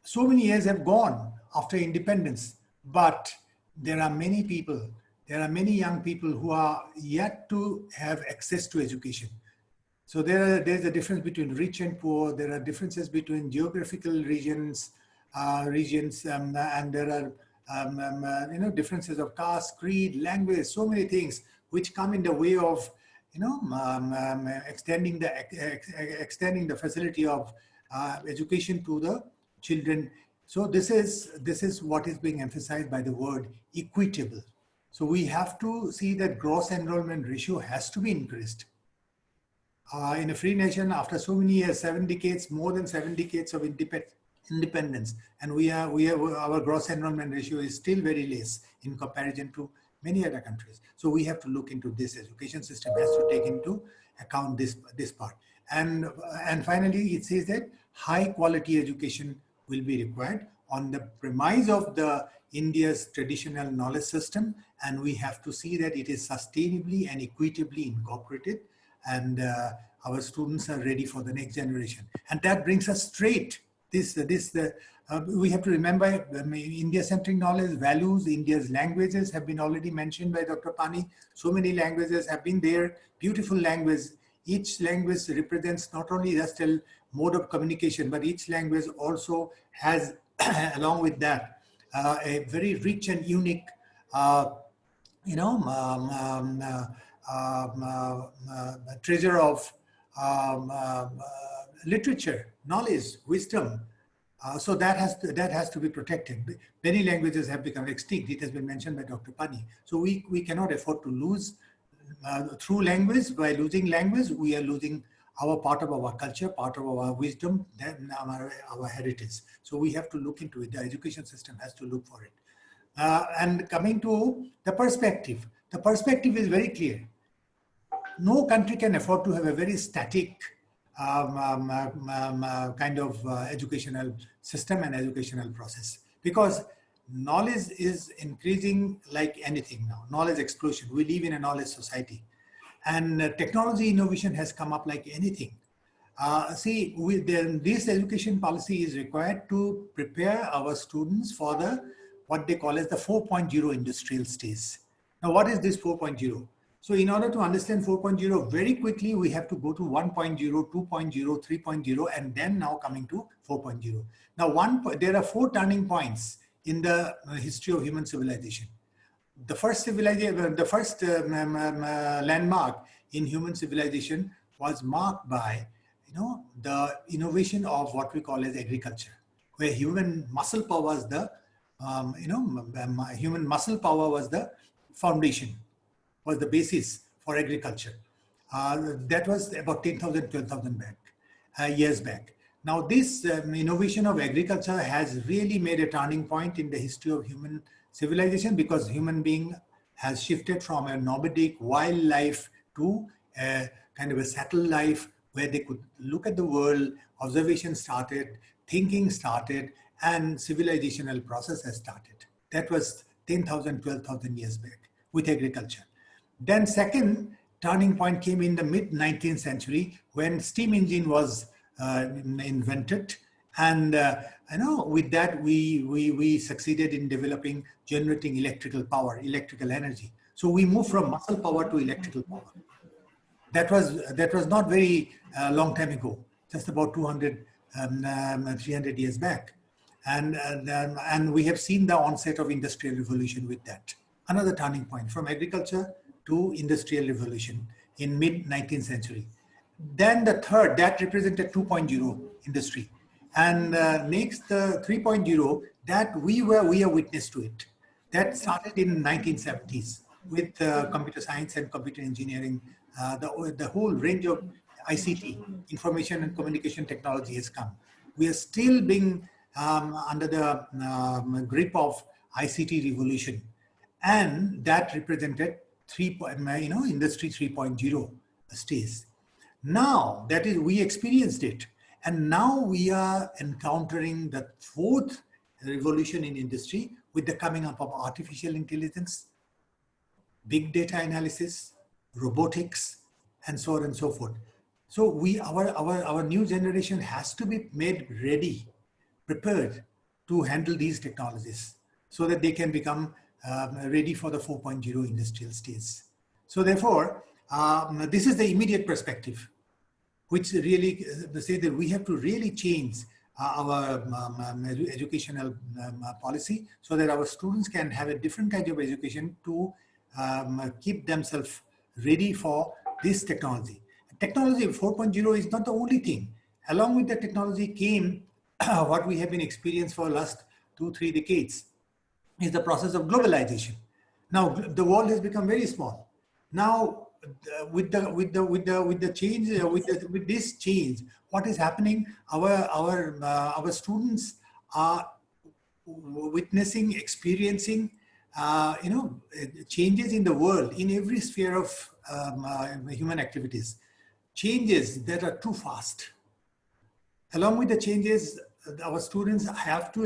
so many years have gone after independence, but there are many people, there are many young people who are yet to have access to education. So there's a difference between rich and poor. There are differences between geographical regions, and there are differences of caste, creed, language, so many things which come in the way of extending the facility of education to the children. So this is what is being emphasized by the word equitable. So we have to see that gross enrollment ratio has to be increased. In a free nation, after so many years, 7 decades, more than 7 decades of independence, and our gross enrollment ratio is still very less in comparison to many other countries. So we have to look into this. Education system has to take into account this part. And finally, it says that high quality education will be required on the premise of the India's traditional knowledge system, and we have to see that it is sustainably and equitably incorporated, and our students are ready for the next generation. And that brings us straight we have to remember India-centric knowledge, values, India's languages have been already mentioned by Dr. Pani. So many languages have been there, beautiful language. Each language represents not only just a mode of communication, but each language also has, along with that, a very rich and unique, treasure of literature, knowledge, wisdom. So that has to be protected. Many languages have become extinct. It has been mentioned by Dr. Pani. So we cannot afford to lose through language. By losing language, we are losing our part of our culture, part of our wisdom, then our heritage. So we have to look into it. The education system has to look for it. And coming to the perspective is very clear. No country can afford to have a very static kind of educational system and educational process, because knowledge is increasing like anything now. Knowledge explosion. We live in a knowledge society, and technology innovation has come up like anything. This education policy is required to prepare our students for what they call as the 4.0 industrial stage. Now, what is this 4.0? So in order to understand 4.0 very quickly, we have to go to 1.0, 2.0, 3.0, and then now coming to 4.0. Now, there are 4 turning points in the history of human civilization. The first landmark in human civilization was marked by, the innovation of what we call as agriculture, where human muscle power was the, human muscle power was the foundation, was the basis for agriculture. That was about 10,000, 12,000 years back. Now this innovation of agriculture has really made a turning point in the history of human civilization, because human being has shifted from a nomadic wild life to a kind of a settled life where they could look at the world, observation started, thinking started, and civilizational process has started. That was 10,000, 12,000 years back with agriculture. Then second turning point came in the mid-19th century when steam engine was invented, And with that, we succeeded in developing generating electrical power, electrical energy. So we moved from muscle power to electrical power. That was not very long time ago, just about 200, 300 years back. And we have seen the onset of industrial revolution with that. Another turning point from agriculture to industrial revolution in mid 19th century. Then the third, that represented 2.0 industry. And next, 3.0, that we are witness to it. That started in 1970s with computer science and computer engineering. The whole range of ICT, information and communication technology, has come. We are still being under the grip of ICT revolution, and that represented industry 3.0 stage. Now that is, we experienced it, and now we are encountering the fourth revolution in industry with the coming up of artificial intelligence, big data analysis, robotics, and so on and so forth. So our new generation has to be made ready, prepared to handle these technologies so that they can become ready for the 4.0 industrial stage. So therefore, this is the immediate perspective, which really say that we have to really change our educational policy so that our students can have a different kind of education to keep themselves ready for this technology. Technology 4.0 is not the only thing. Along with the technology came what we have been experiencing for the last 2-3 decades is the process of globalization. Now the world has become very small. Now with this change, what is happening? Our students are witnessing, experiencing, changes in the world in every sphere of human activities. Changes that are too fast. Along with the changes, our students have to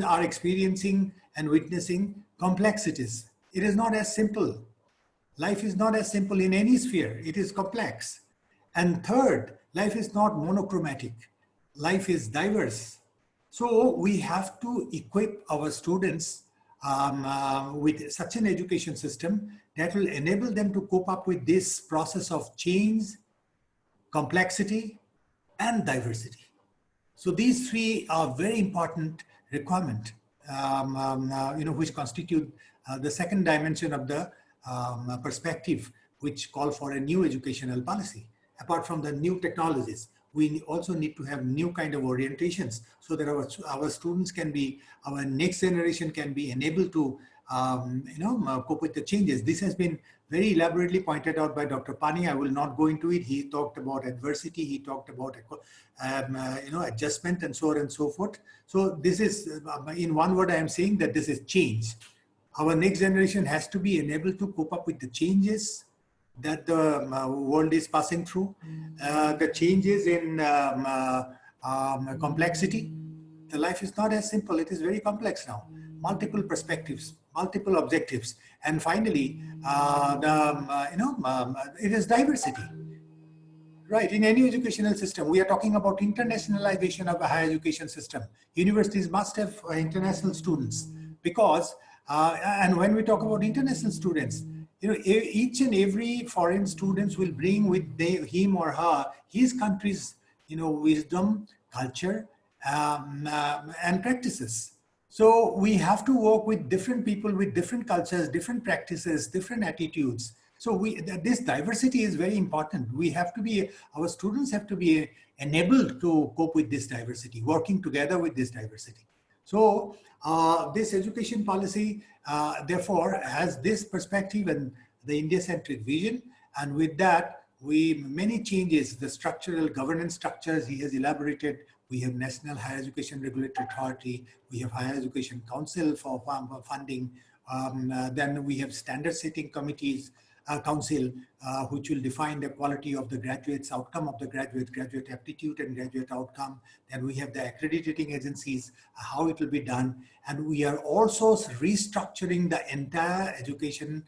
are experiencing and witnessing complexities. It is not as simple. Life is not as simple in any sphere. It is complex. And third, life is not monochromatic. Life is diverse. So we have to equip our students with such an education system that will enable them to cope up with this process of change, complexity, and diversity. So these three are very important requirements, which constitute the second dimension of the perspective, which call for a new educational policy. Apart from the new technologies, we also need to have new kind of orientations so that our students can be, our next generation can be enabled to cope with the changes. This has been very elaborately pointed out by Dr. Pani. I will not go into it. He talked about adversity. He talked about adjustment and so on and so forth. So this is, in one word, I am saying that this is change. Our next generation has to be enabled to cope up with the changes that the world is passing through, the changes in complexity. The life is not as simple. It is very complex now. Multiple perspectives, multiple objectives, and finally, it is diversity. Right, in any educational system, we are talking about internationalization of a higher education system. Universities must have international students because, and when we talk about international students, each and every foreign students will bring with him or her his country's, wisdom, culture, and practices. So we have to work with different people with different cultures, different practices, different attitudes. So this diversity is very important. We have to be, our students have to be enabled to cope with this diversity, working together with this diversity. So this education policy, therefore, has this perspective and the India-centric vision. And with that, many changes, the structural governance structures he has elaborated. We have National Higher Education Regulatory Authority. We have Higher Education Council for funding. Then we have standard setting committees, council, which will define the quality of the graduates, outcome of the graduate aptitude and graduate outcome. Then we have the accrediting agencies, how it will be done. And we are also restructuring the entire education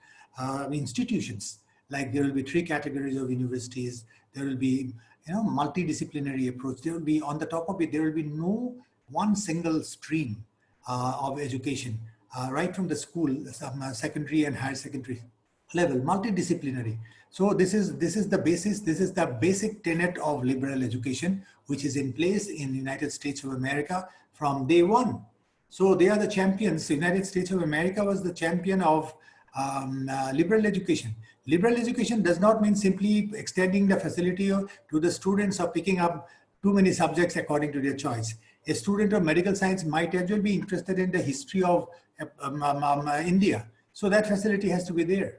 institutions. Like there will be 3 categories of universities. There will be, multidisciplinary approach. There will be, on the top of it, there will be no one single stream of education, right from the school, secondary and higher secondary level, multidisciplinary. So this is the basis. This is the basic tenet of liberal education, which is in place in the United States of America from day one. So they are the champions. The United States of America was the champion of liberal education. Liberal education does not mean simply extending the facility to the students or picking up too many subjects according to their choice. A student of medical science might as well be interested in the history of India. So that facility has to be there.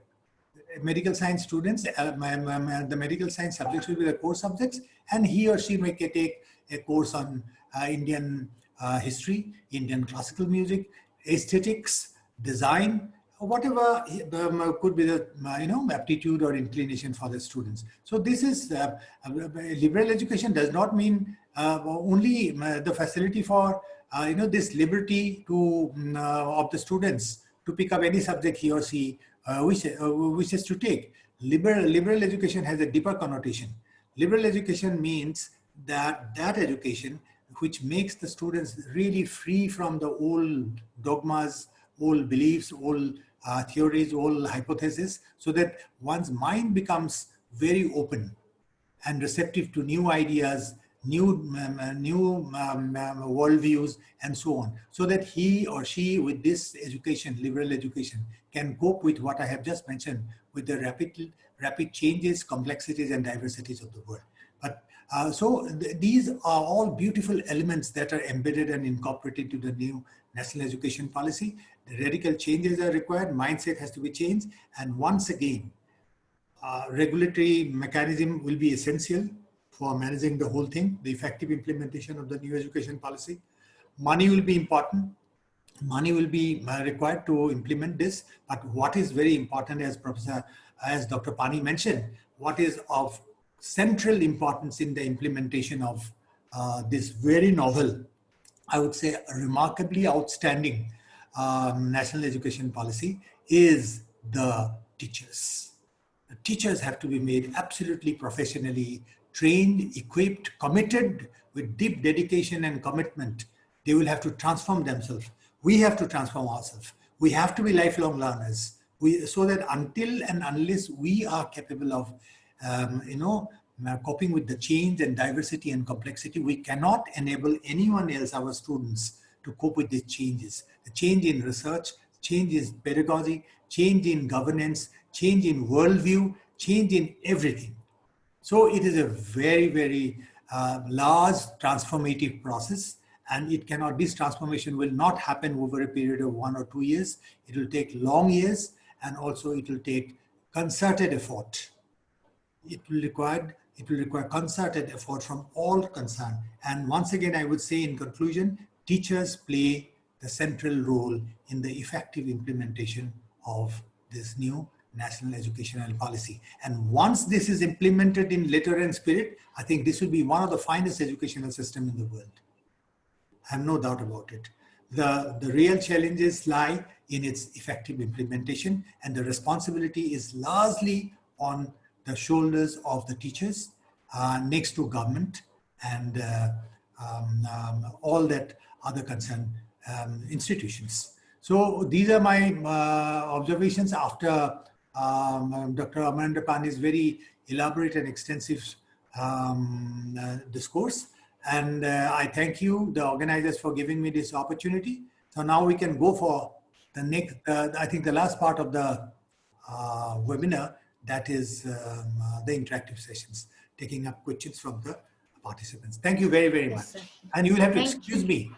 Medical science students, the medical science subjects will be the core subjects, and he or she may take a course on Indian history, Indian classical music, aesthetics, design, whatever could be the aptitude or inclination for the students. So this is liberal education does not mean only the facility for this liberty to of the students to pick up any subject he or she wishes to take. Liberal education has a deeper connotation. Liberal education means that education which makes the students really free from the old dogmas, old beliefs, old theories, old hypotheses, so that one's mind becomes very open and receptive to new ideas, new worldviews, and so on, so that he or she with this education, liberal education, can cope with what I have just mentioned, with the rapid changes, complexities, and diversities of the world. But these are all beautiful elements that are embedded and incorporated into the new national education policy. The radical changes are required, mindset has to be changed, and once again, regulatory mechanism will be essential for managing the whole thing, the effective implementation of the new education policy. Money will be important. Money will be required to implement this, but what is very important, as Dr. Pani mentioned, what is of central importance in the implementation of this very novel, I would say remarkably outstanding national education policy is the teachers. The teachers have to be made absolutely professionally trained, equipped, committed with deep dedication and commitment. They will have to transform themselves. We have to transform ourselves. We have to be lifelong learners. So that until and unless we are capable of, coping with the change and diversity and complexity, we cannot enable anyone else, our students, to cope with these changes. The change in research, change in pedagogy, change in governance, change in worldview, change in everything. So it is a very, very large transformative process, and this transformation will not happen over a period of 1 or 2 years. It will take long years, and also it will take concerted effort. It will require concerted effort from all concerned. And once again, I would say in conclusion, teachers play the central role in the effective implementation of this new national educational policy. And once this is implemented in letter and spirit, I think this will be one of the finest educational systems in the world. I have no doubt about it. The real challenges lie in its effective implementation, and the responsibility is largely on the shoulders of the teachers, next to government and all that other concerned institutions. So these are my observations after Dr. Amarendra Pani's very elaborate and extensive discourse. And I thank you, the organizers, for giving me this opportunity. So now we can go for the next, I think the last part of the webinar, that is the interactive sessions, taking up questions from the participants. Thank you very, very much. Yes, and you will have to Thank excuse me